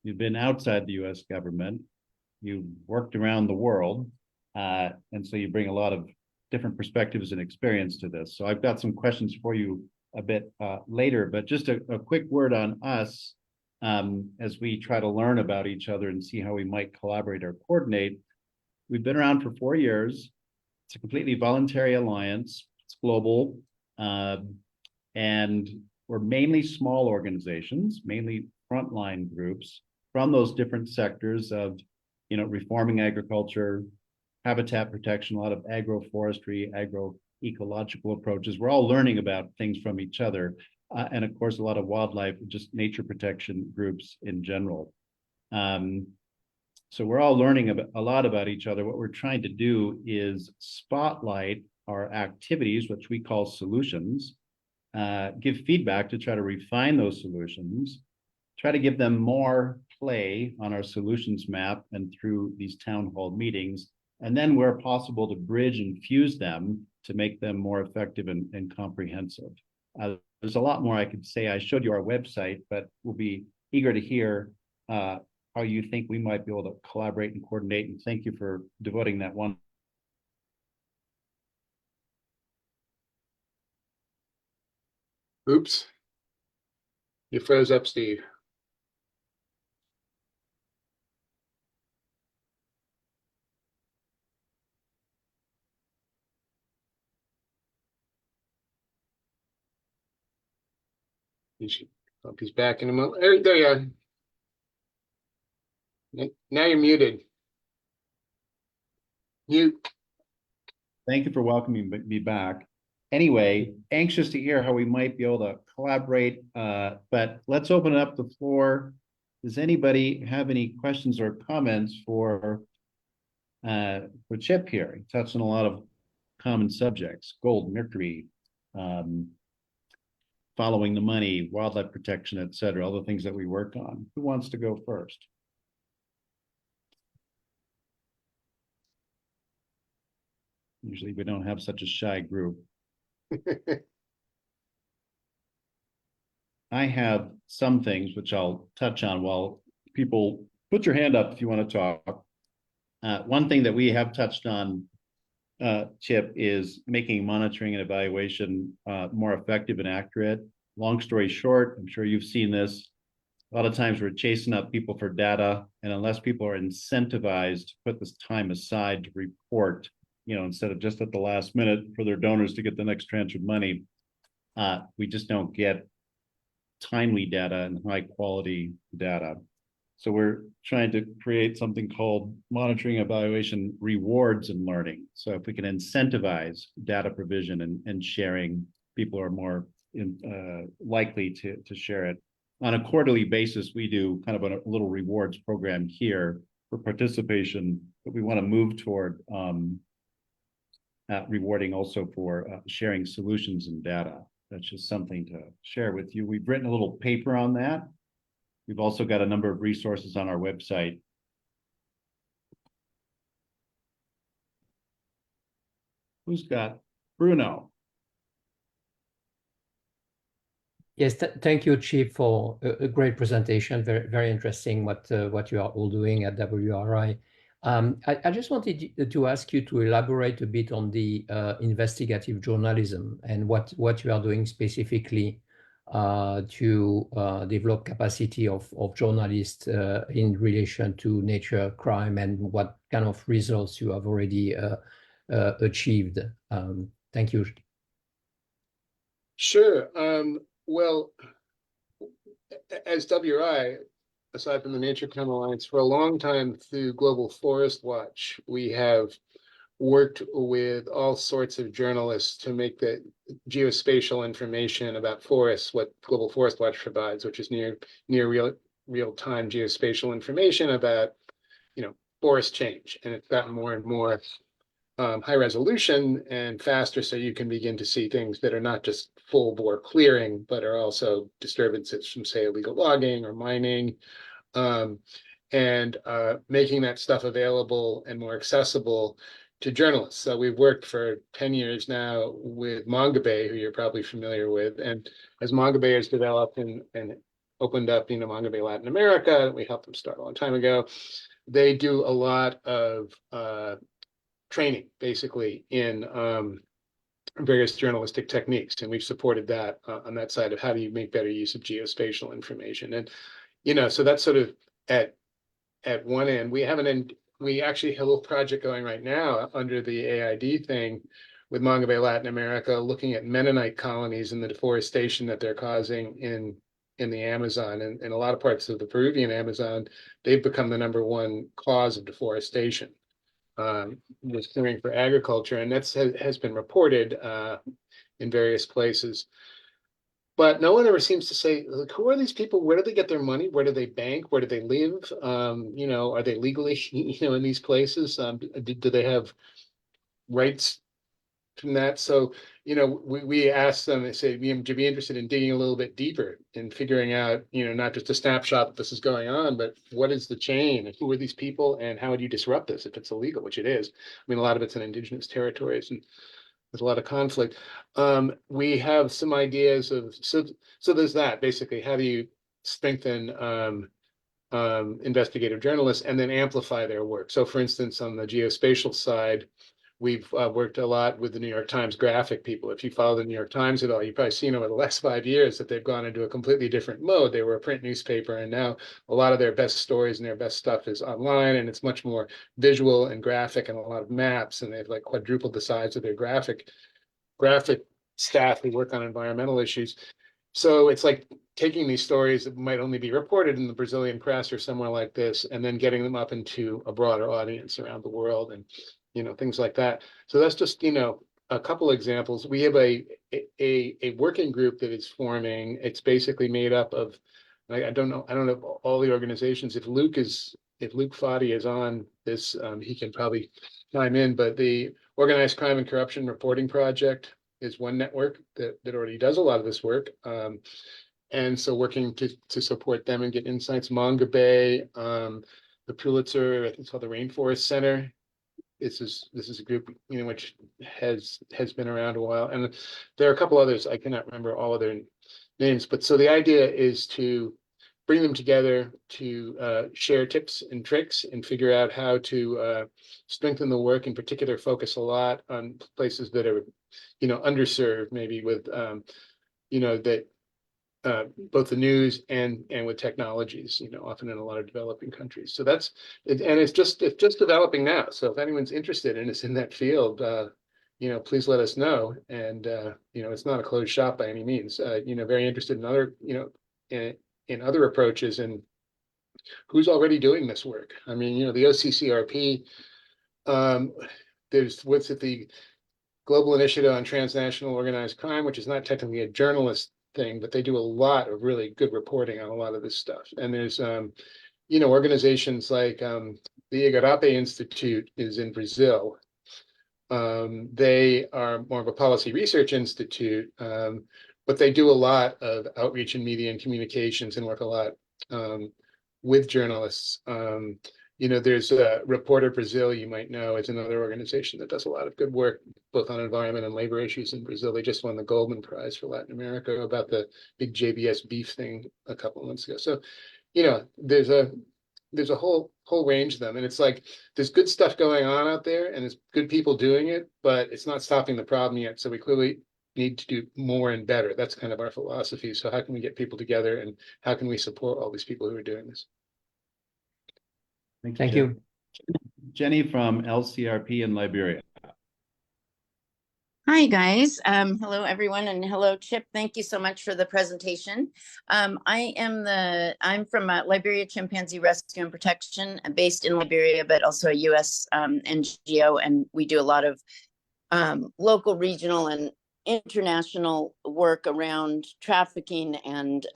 you've been outside the U.S. government, you've worked around the world, and so you bring a lot of different perspectives and experience to this. So I've got some questions for you a bit later, but just a quick word on us as we try to learn about each other and see how we might collaborate or coordinate. We've been around for 4 years. It's a completely voluntary alliance. It's global, and we're mainly small organizations, mainly frontline groups from those different sectors of, you know, reforming agriculture, habitat protection, a lot of agroforestry, agroecological approaches. We're all learning about things from each other, and of course, a lot of wildlife, just nature protection groups in general. So we're all learning a lot about each other. What we're trying to do is spotlight our activities, which we call solutions, give feedback to try to refine those solutions, try to give them more play on our solutions map and through these town hall meetings, and then where possible to bridge and fuse them to make them more effective and comprehensive. There's a lot more I could say. I showed you our website, but we'll be eager to hear how you think we might be able to collaborate and coordinate. And thank you for devoting that one. Oops. You froze up, Steve. Hope he's back in a moment. There you are. Now you're muted. Mute. Thank you for welcoming me back. Anyway, anxious to hear how we might be able to collaborate, but let's open up the floor. Does anybody have any questions or comments for Chip here? He touched on a lot of common subjects: gold, mercury, following the money, wildlife protection, et cetera, all the things that we work on. Who wants to go first? Usually we don't have such a shy group. I have some things which I'll touch on while people put your hand up if you want to talk. One thing that we have touched on, Chip, is making monitoring and evaluation more effective and accurate. Long story short, I'm sure you've seen this. A lot of times we're chasing up people for data, and unless people are incentivized to put this time aside to report, you know, instead of just at the last minute for their donors to get the next tranche of money, we just don't get timely data and high quality data. So we're trying to create something called monitoring evaluation rewards and learning. So if we can incentivize data provision and sharing, people are more likely to share it. On a quarterly basis, we do kind of a little rewards program here for participation, but we want to move toward rewarding also for sharing solutions and data. That's just something to share with you. We've written a little paper on that. We've also got a number of resources on our website. Who's got Bruno? Yes, thank you, Chief, for a great presentation. Very, very interesting what you are all doing at WRI. I just wanted to ask you to elaborate a bit on the investigative journalism and what you are doing specifically to develop capacity of journalists in relation to nature crime, and what kind of results you have already achieved. Thank you. Sure. Well, as WRI, aside from the Nature Crime Alliance, for a long time through Global Forest Watch, we have worked with all sorts of journalists to make the geospatial information about forests what Global Forest Watch provides, which is near real-time geospatial information about, forest change. And it's gotten more and more high resolution and faster, so you can begin to see things that are not just full bore clearing, but are also disturbances from, say, illegal logging or mining, and making that stuff available and more accessible to journalists. So we've worked for 10 years now with Mongabay, who you're probably familiar with. And as Mongabay has developed and opened up, Mongabay Latin America, we helped them start a long time ago. They do a lot of training, basically, in various journalistic techniques, and we've supported that on that side of how do you make better use of geospatial information. And so that's sort of at one end. We actually have a little project going right now under the AID thing with Mongabay Latin America, looking at Mennonite colonies and the deforestation that they're causing in the Amazon, and in a lot of parts of the Peruvian Amazon. They've become the #1 cause of deforestation. Was clearing for agriculture, and that has been reported in various places. But no one ever seems to say, like, who are these people? Where do they get their money? Where do they bank? Where do they live? Are they legally, in these places? Do they have rights from that? So, we asked them, they say, would you be interested in digging a little bit deeper and figuring out, not just a snapshot that this is going on, but what is the chain and who are these people and how would you disrupt this if it's illegal, which it is. I mean, a lot of it's in indigenous territories and there's a lot of conflict. We have some ideas of, so there's that, basically, how do you strengthen investigative journalists and then amplify their work? So for instance, on the geospatial side, we've worked a lot with the New York Times graphic people. If you follow the New York Times at all, you've probably seen over the last 5 years that they've gone into a completely different mode. They were a print newspaper, and now a lot of their best stories and their best stuff is online, and it's much more visual and graphic and a lot of maps, and they've like quadrupled the size of their graphic staff who work on environmental issues. So it's like taking these stories that might only be reported in the Brazilian press or somewhere like this, and then getting them up into a broader audience around the world, and things like that. So that's just, a couple examples. We have a working group that is forming. It's basically made up of, I don't know all the organizations. If Luke Fadi is on this, he can probably chime in, but the Organized Crime and Corruption Reporting Project is one network that already does a lot of this work. And so working to support them and get insights. Mongabay, the Pulitzer, I think it's called the Rainforest Center. This is a group which has been around a while, and there are a couple others. I cannot remember all of their names, but so the idea is to bring them together to share tips and tricks and figure out how to strengthen the work. In particular, focus a lot on places that are underserved, maybe with that. Both the news and with technologies, often in a lot of developing countries. So that's it, and it's just developing now. So if anyone's interested and is in that field, please let us know. And it's not a closed shop by any means. Very interested in other in other approaches and who's already doing this work. I mean, the OCCRP. There's what's at the Global Initiative on Transnational Organized Crime, which is not technically a journalist thing, but they do a lot of really good reporting on a lot of this stuff. And there's organizations like the Igarapé Institute is in Brazil, They are more of a policy research institute, but they do a lot of outreach and media and communications and work a lot with journalists. There's Reporter Brazil, you might know, is another organization that does a lot of good work, both on environment and labor issues in Brazil. They just won the Goldman Prize for Latin America about the big JBS beef thing a couple of months ago. So, there's a whole range of them, and it's like there's good stuff going on out there, and there's good people doing it, but it's not stopping the problem yet. So we clearly need to do more and better. That's kind of our philosophy. So how can we get people together, and how can we support all these people who are doing this? Thank you. Jenny from LCRP in Liberia. Hi, guys. Hello, everyone, and hello, Chip. Thank you so much for the presentation. I'm from Liberia Chimpanzee Rescue and Protection, based in Liberia, but also a U.S. NGO, and we do a lot of local, regional, and international work around trafficking and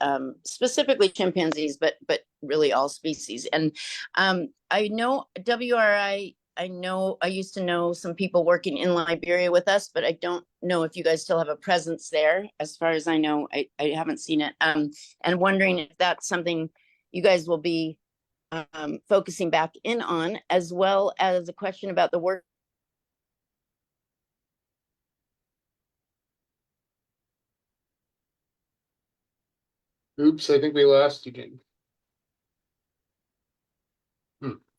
specifically chimpanzees, but really all species. And I know WRI. I used to know some people working in Liberia with us, but I don't know if you guys still have a presence there. As far as I know, I haven't seen it. And wondering if that's something you guys will be focusing back in on, as well as a question about the work. Oops, I think we lost you, Jenny.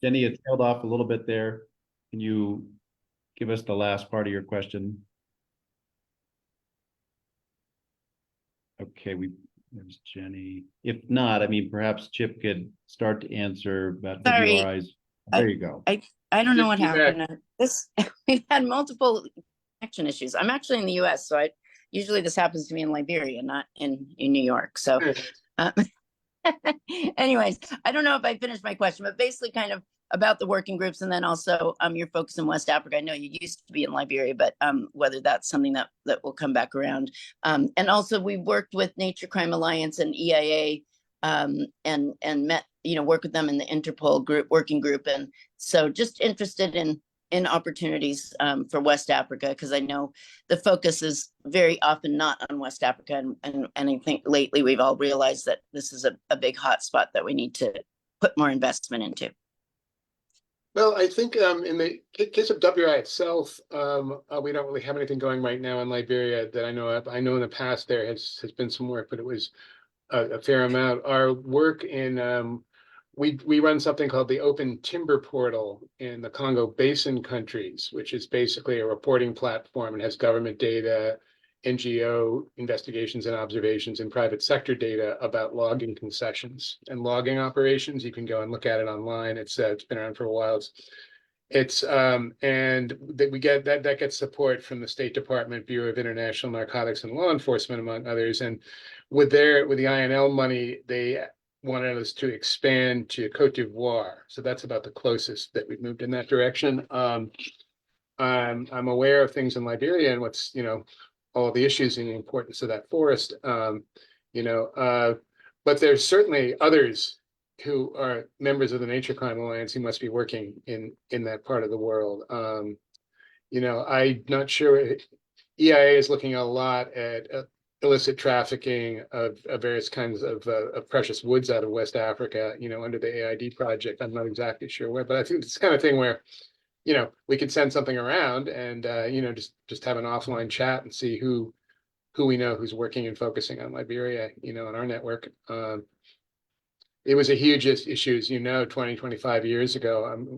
Jenny, it tailed off a little bit there. Can you give us the last part of your question? Okay, there's Jenny. If not, I mean, perhaps Chip could start to answer about WRIs. There you go. I don't know what happened. We've had multiple connection issues. I'm actually in the US, so usually this happens to me in Liberia, not in New York. So anyways, I don't know if I finished my question, but basically kind of about the working groups, and then also your focus in West Africa. I know you used to be in Liberia, but whether that's something that will come back around. And also we worked with Nature Crime Alliance and EIA and met, work with them in the Interpol working group. And so just interested in opportunities for West Africa, because I know the focus is very often not on West Africa. And I think lately we've all realized that this is a big hot spot that we need to put more investment into. Well, I think in the case of WRI itself, we don't really have anything going right now in Liberia that I know of. I know in the past there has been some work, but it was a fair amount. Our work in we run something called the Open Timber Portal in the Congo Basin countries, which is basically a reporting platform and has government data, NGO investigations and observations, and private sector data about logging concessions and logging operations. You can go and look at it online. It's been around for a while. And that we get that gets support from the State Department, Bureau of International Narcotics and Law Enforcement, among others. And with the INL money, they wanted us to expand to Cote d'Ivoire. So that's about the closest that we've moved in that direction. I'm aware of things in Liberia and what's, all the issues and the importance of that forest, but there's certainly others who are members of the Nature Crime Alliance who must be working in that part of the world. I'm not sure. EIA is looking a lot at illicit trafficking of various kinds of precious woods out of West Africa, under the AID project. I'm not exactly sure where, but I think it's the kind of thing where we could send something around and, just have an offline chat and see who we know who's working and focusing on Liberia, in our network. It was a huge issue, as 20, 25 years ago,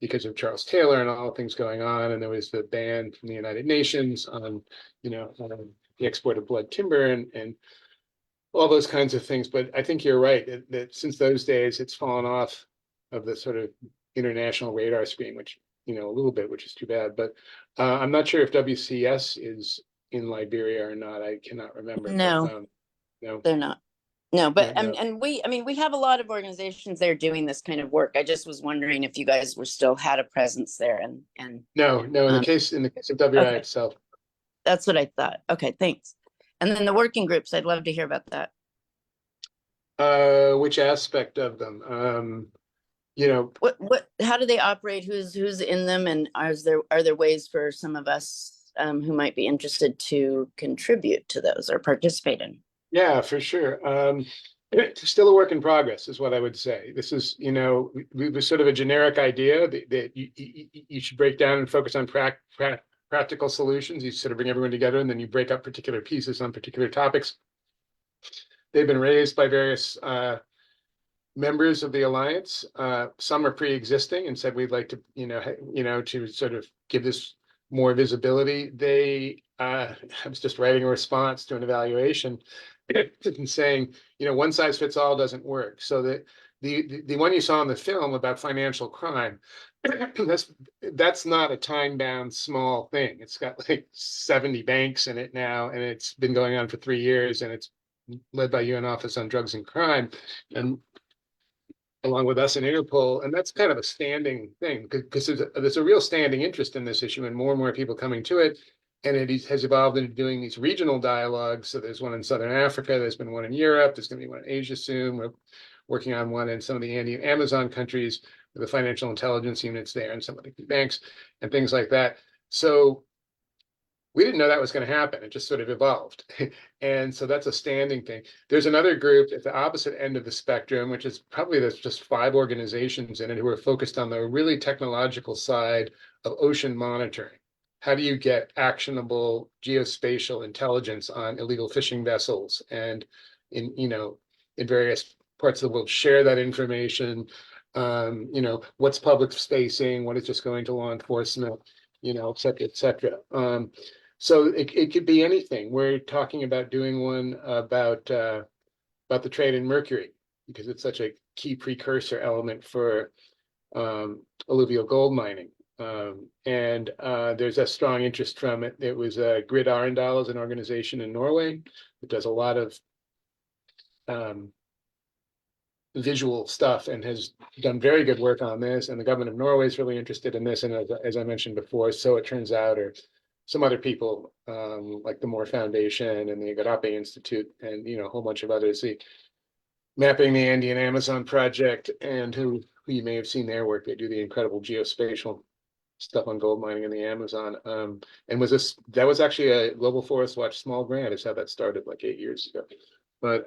because of Charles Taylor and all things going on. And there was the ban from the United Nations on, the export of blood timber and all those kinds of things. But I think you're right that since those days, it's fallen off of the sort of international radar screen, which, a little bit, which is too bad. But I'm not sure if WCS is in Liberia or not. I cannot remember. No, but, no, they're not. No, but no. and we have a lot of organizations there doing this kind of work. I just was wondering if you guys were still had a presence there and No, in the case of WRI itself. That's what I thought. Okay, thanks. And then the working groups, I'd love to hear about that. Which aspect of them? you know, How do they operate? Who's in them? And are there ways for some of us who might be interested to contribute to those or participate in? yeah, for sure. It's still a work in progress, is what I would say. This is, you know, was sort of a generic idea that you should break down and focus on practical solutions. You sort of bring everyone together, and then you break up particular pieces on particular topics. They've been raised by various members of the alliance. Some are pre-existing and said we'd like to, to sort of give this more visibility. I was just writing a response to an evaluation and saying, one size fits all doesn't work. So that the one you saw in the film about financial crime, that's not a time-bound small thing. It's got like 70 banks in it now, and it's been going on for 3 years, and it's led by UN Office on Drugs and Crime, and along with us and Interpol. And that's kind of a standing thing, because there's a real standing interest in this issue and more people coming to it. And it has evolved into doing these regional dialogues. So there's one in Southern Africa, there's been one in Europe, there's going to be one in Asia soon. We're working on one in some of the Andean Amazon countries with the financial intelligence units there and some of the banks and things like that. So we didn't know that was going to happen. It just sort of evolved. And so that's a standing thing. There's another group at the opposite end of the spectrum, which is probably there's just 5 organizations in it who are focused on the really technological side of ocean monitoring. How do you get actionable geospatial intelligence on illegal fishing vessels, and in various parts of the world, share that information? What's public spacing, what is just going to law enforcement, et cetera, et cetera. So it could be anything. We're talking about doing one about the trade in mercury, because it's such a key precursor element for alluvial gold mining. And there's a strong interest from it. It was Grid Arendal is an organization in Norway that does a lot of visual stuff and has done very good work on this. And the government of Norway is really interested in this. And as I mentioned before, so it turns out, or some other people like the Moore Foundation and the Agape Institute and a whole bunch of others, the Mapping the Andean Amazon Project, and who you may have seen their work. They do the incredible geospatial stuff on gold mining in the Amazon. And that was actually a Global Forest Watch small grant, is how that started like 8 years ago. But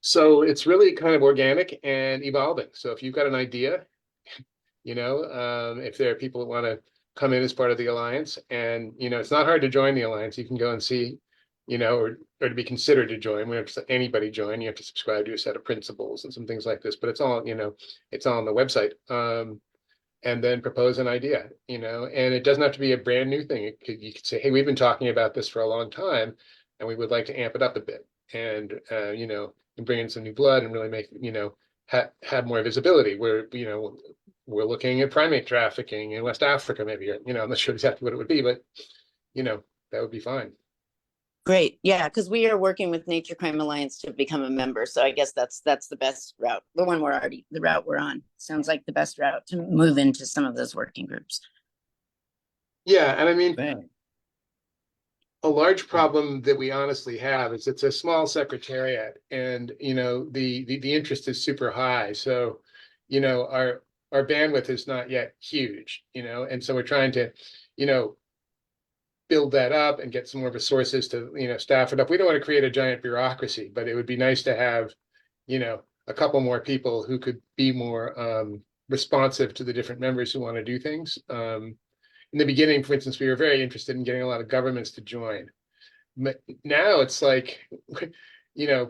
so it's really kind of organic and evolving. So if you've got an idea, if there are people that want to come in as part of the alliance, and it's not hard to join the alliance. You can go and see, or to be considered to join. We have to let anybody join. You have to subscribe to a set of principles and some things like this. But it's all it's all on the website. And then propose an idea, and it doesn't have to be a brand new thing. You could say, hey, we've been talking about this for a long time, and we would like to amp it up a bit, and and bring in some new blood and really make have more visibility. We're looking at primate trafficking in West Africa, maybe. I'm not sure exactly what it would be, but that would be fine. Great. Yeah, because we are working with Nature Crime Alliance to become a member. So I guess that's the best route. The route we're on. Sounds like the best route to move into some of those working groups. Yeah, and I mean, a large problem that we honestly have is it's a small secretariat, and the interest is super high. So our bandwidth is not yet huge, and so we're trying to build that up and get some more resources to staff it up. We don't want to create a giant bureaucracy, but it would be nice to have a couple more people who could be more responsive to the different members who want to do things. In the beginning, for instance, we were very interested in getting a lot of governments to join. But now it's like,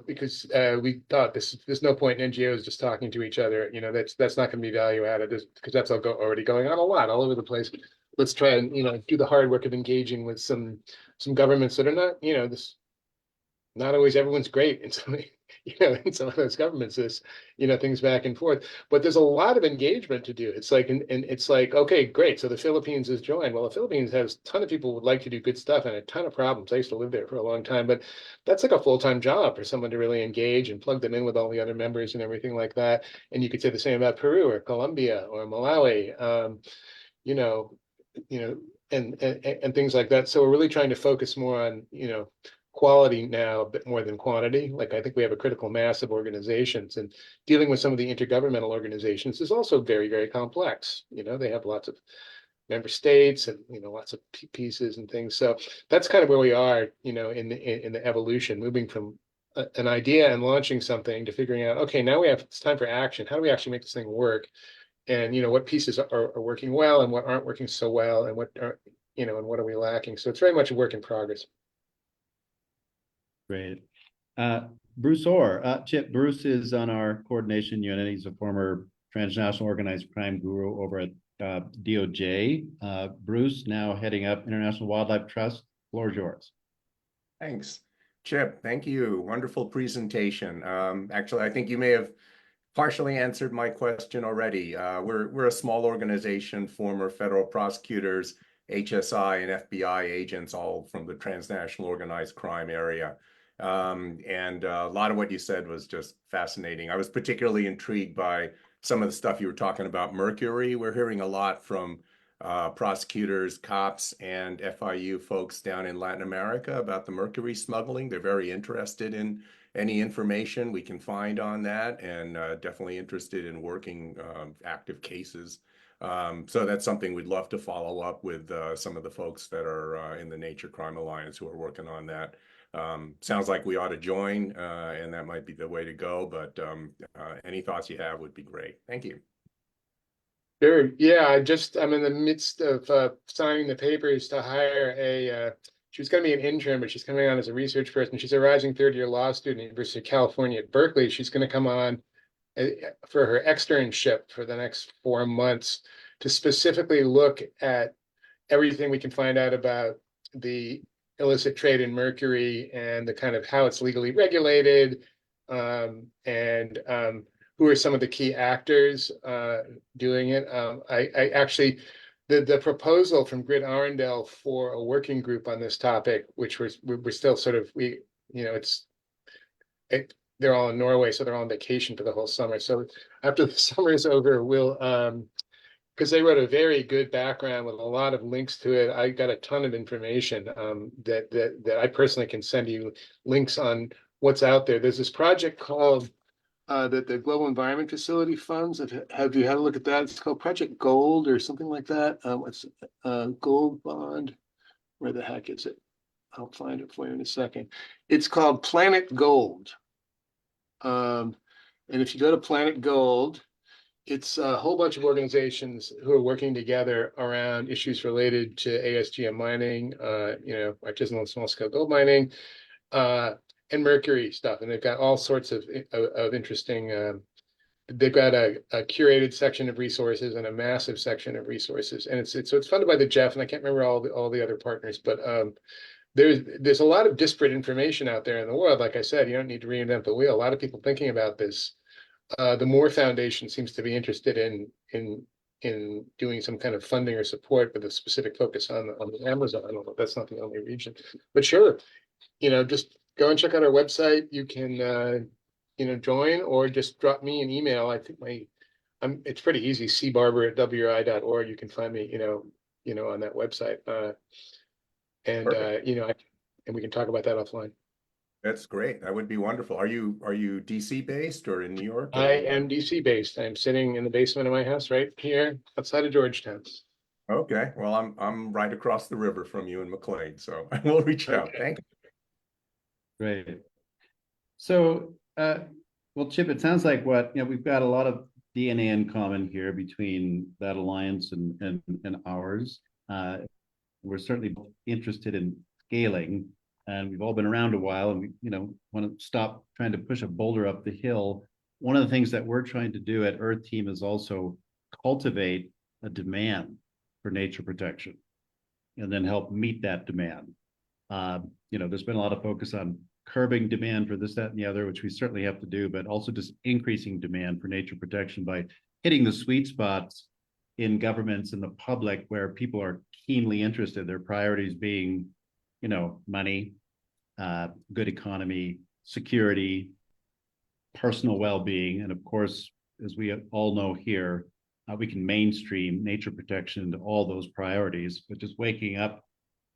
because we thought there's no point in NGOs just talking to each other. That's not going to be value added, because that's already going on a lot all over the place. Let's try and do the hard work of engaging with some governments that are not not always everyone's great in some in some of those governments. There's things back and forth, but there's a lot of engagement to do. It's like, and it's like, okay, great, so the Philippines has joined. Well, the Philippines has a ton of people who would like to do good stuff and a ton of problems. I used to live there for a long time, but that's like a full-time job for someone to really engage and plug them in with all the other members and everything like that. And you could say the same about Peru or Colombia or Malawi, and things like that. So we're really trying to focus more on quality now a bit more than quantity. Like I think we have a critical mass of organizations, and dealing with some of the intergovernmental organizations is also very, very complex. You know, they have lots of member states and, you know, lots of pieces and things. So that's kind of where we are, you know, in the evolution, moving from an idea and launching something to figuring out, okay, now it's time for action. How do we actually make this thing work? And, you know, what pieces are working well and what aren't working so well, and what are, you know, and what are we lacking? So it's very much a work in progress. Great. Bruce Orr. Chip, Bruce is on our coordination unit. He's a former transnational organized crime guru over at DOJ. Bruce, now heading up International Wildlife Trust. Floor is yours. Thanks. Chip, thank you. Wonderful presentation. Actually, I think you may have partially answered my question already. We're a small organization, former federal prosecutors, HSI and FBI agents, all from the transnational organized crime area. And a lot of what you said was just fascinating. I was particularly intrigued by some of the stuff you were talking about mercury. We're hearing a lot from prosecutors, cops, and FIU folks down in Latin America about the mercury smuggling. They're very interested in any information we can find on that, and definitely interested in working active cases. So that's something we'd love to follow up with some of the folks that are in the Nature Crime Alliance who are working on that. Sounds like we ought to join, and that might be the way to go, but any thoughts you have would be great. Thank you. Sure. Yeah, I'm in the midst of signing the papers to hire she was going to be an intern, but she's coming on as a research person. She's a rising third-year law student at the University of California at Berkeley. She's going to come on for her externship for the next 4 months to specifically look at everything we can find out about the illicit trade in mercury and the kind of how it's legally regulated, and who are some of the key actors doing it. I actually, the proposal from Grit Arundel for a working group on this topic, which we're still sort of, they're all in Norway, so they're all on vacation for the whole summer. So after the summer is over, we'll, because they wrote a very good background with a lot of links to it. I got a ton of information that I personally can send you links on what's out there. There's this project called that the Global Environment Facility funds. Have you had a look at that? It's called Project Gold or something like that. What's Gold Bond? Where the heck is it? I'll find it for you in a second. It's called Planet Gold. And if you go to Planet Gold, it's a whole bunch of organizations who are working together around issues related to ASGM mining, you know, artisanal and small scale gold mining, and mercury stuff. And they've got all sorts of interesting, they've got a curated section of resources and a massive section of resources. And it's funded by the Jeff, and I can't remember all the other partners, but there's a lot of disparate information out there in the world. Like I said, you don't need to reinvent the wheel. A lot of people thinking about this. The Moore Foundation seems to be interested in doing some kind of funding or support with a specific focus on the Amazon. I don't know if that's not the only region, but sure, you know, just go and check out our website. You can, you know, join or just drop me an email. I think it's pretty easy. cbarber@wri.org. You can find me, you know, on that website. You know, and we can talk about that offline. That's great. That would be wonderful. Are you DC based or in New York? I am DC based. I'm sitting in the basement of my house right here outside of Georgetown. Okay. Well, I'm right across the river from you in McLean, so I will reach out. Okay. Thank you. Great. So, well, Chip, it sounds like we've got a lot of DNA in common here between that alliance and ours. We're certainly interested in scaling, and we've all been around a while, and we, you know, want to stop trying to push a boulder up the hill. One of the things that we're trying to do at Earth Team is also cultivate a demand for nature protection, and then help meet that demand. You know, there's been a lot of focus on curbing demand for this, that, and the other, which we certainly have to do, but also just increasing demand for nature protection by hitting the sweet spots in governments and the public where people are keenly interested, their priorities being, you know, money, good economy, security, personal well-being, and of course, as we all know here, we can mainstream nature protection into all those priorities, but just waking up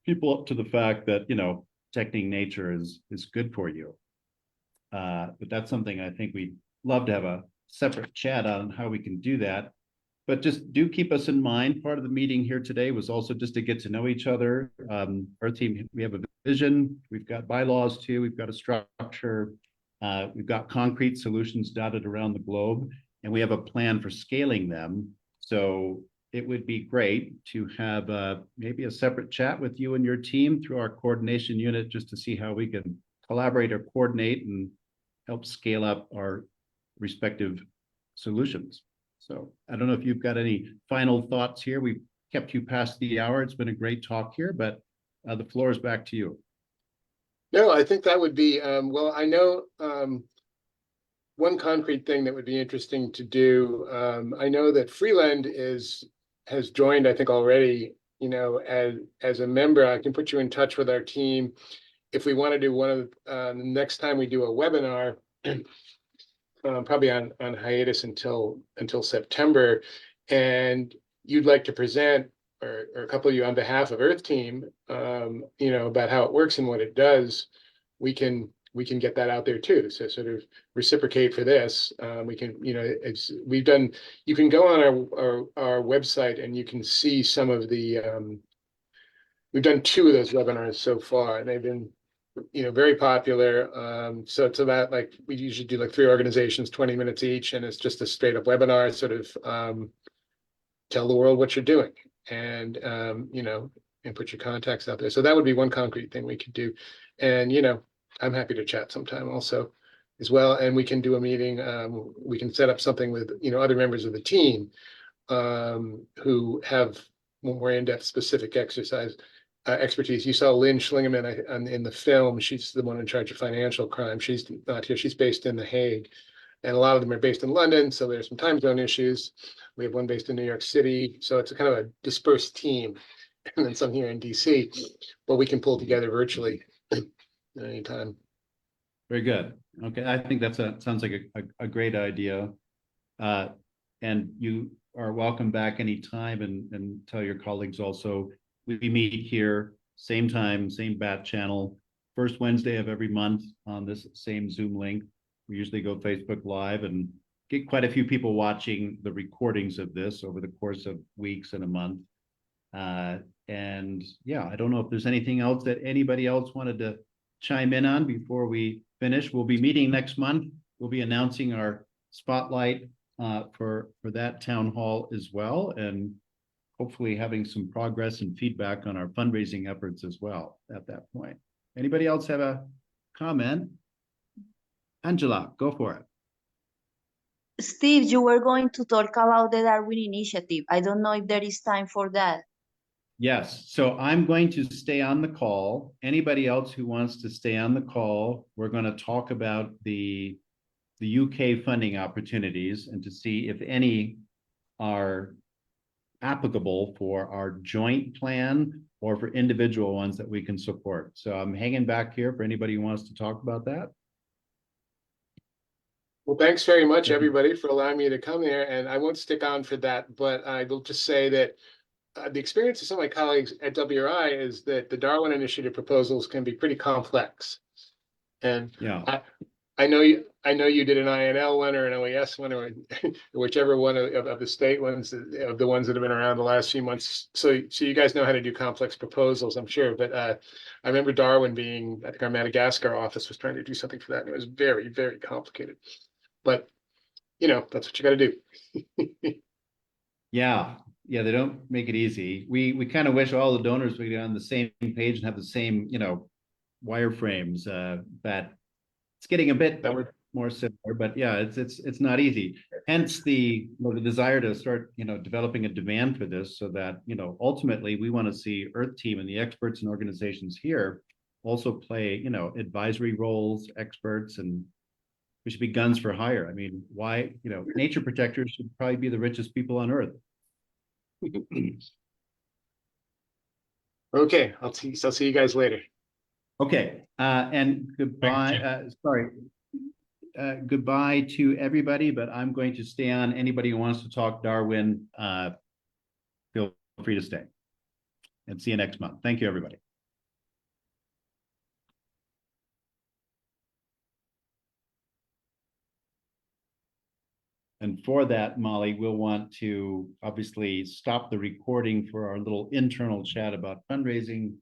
people up to the fact that, you know, protecting nature is good for you. But that's something I think we'd love to have a separate chat on how we can do that. But just do keep us in mind. Part of the meeting here today was also just to get to know each other. Our team, we have a vision, we've got bylaws too, we've got a structure, we've got concrete solutions dotted around the globe, and we have a plan for scaling them. So it would be great to have maybe a separate chat with you and your team through our coordination unit, just to see how we can collaborate or coordinate and help scale up our respective solutions. So I don't know if you've got any final thoughts here. We've kept you past the hour. It's been a great talk here, but the floor is back to you. No, I think that would be, well, I know one concrete thing that would be interesting to do. I know that Freeland has joined, I think already, you know, as a member. I can put you in touch with our team if we want to do one of the next time we do a webinar. Probably on hiatus until September, and you'd like to present, or a couple of you on behalf of Earth Team, you know, about how it works and what it does, we can get that out there too. So sort of reciprocate for this. We can, you know, we've done. You can go on our website and you can see some of the. We've done 2 of those webinars so far, and they've been, you know, very popular. So it's about, like, we usually do like 3 organizations, 20 minutes each, and it's just a straight up webinar, sort of tell the world what you're doing, and you know, and put your contacts out there. So that would be one concrete thing we could do. And, you know, I'm happy to chat sometime also as well. And we can do a meeting. We can set up something with, you know, other members of the team who have more in-depth specific expertise. You saw Lynn Schlingerman in the film. She's the one in charge of financial crime. She's not here. She's based in The Hague, and a lot of them are based in London. So there's some time zone issues. We have one based in New York City. So it's a kind of a dispersed team, and then some here in DC, but we can pull together virtually at any time. Very good. Okay, I think sounds like a great idea. And you are welcome back anytime, and tell your colleagues also. We meet here, same time, same bat channel, first Wednesday of every month on this same Zoom link. We usually go Facebook Live and get quite a few people watching the recordings of this over the course of weeks and a month. And yeah, I don't know if there's anything else that anybody else wanted to chime in on before we finish. We'll be meeting next month. We'll be announcing our spotlight for that town hall as well, and hopefully having some progress and feedback on our fundraising efforts as well at that point. Anybody else have a comment? Angela, go for it. Steve, you were going to talk about the Darwin Initiative. I don't know if there is time for that. Yes, so I'm going to stay on the call. Anybody else who wants to stay on the call, we're going to talk about the UK funding opportunities and to see if any are applicable for our joint plan or for individual ones that we can support. So I'm hanging back here for anybody who wants to talk about that. Well, thanks very much, everybody, for allowing me to come here. And I won't stick on for that, but I will just say that the experience of some of my colleagues at WRI is that the Darwin Initiative proposals can be pretty complex. And yeah, I know you did an INL one or an OES one, or whichever one of the state ones, of the ones that have been around the last few months. So you guys know how to do complex proposals, I'm sure. But I remember Darwin being, I think our Madagascar office was trying to do something for that, and it was very, very complicated. But, you know, that's what you got to do. Yeah, they don't make it easy. We kind of wish all the donors would be on the same page and have the same, you know, wireframes. But it's getting a bit more similar. But yeah, it's not easy. Hence the desire to start, you know, developing a demand for this, so that, you know, ultimately we want to see Earth Team and the experts and organizations here also play, you know, advisory roles, experts, and we should be guns for hire. I mean, why, you know, nature protectors should probably be the richest people on Earth. Okay, I'll see you guys later. Okay, and goodbye. Goodbye to everybody, but I'm going to stay on. Anybody who wants to talk Darwin, feel free to stay. And see you next month. Thank you, everybody. And for that, Molly, we'll want to obviously stop the recording for our little internal chat about fundraising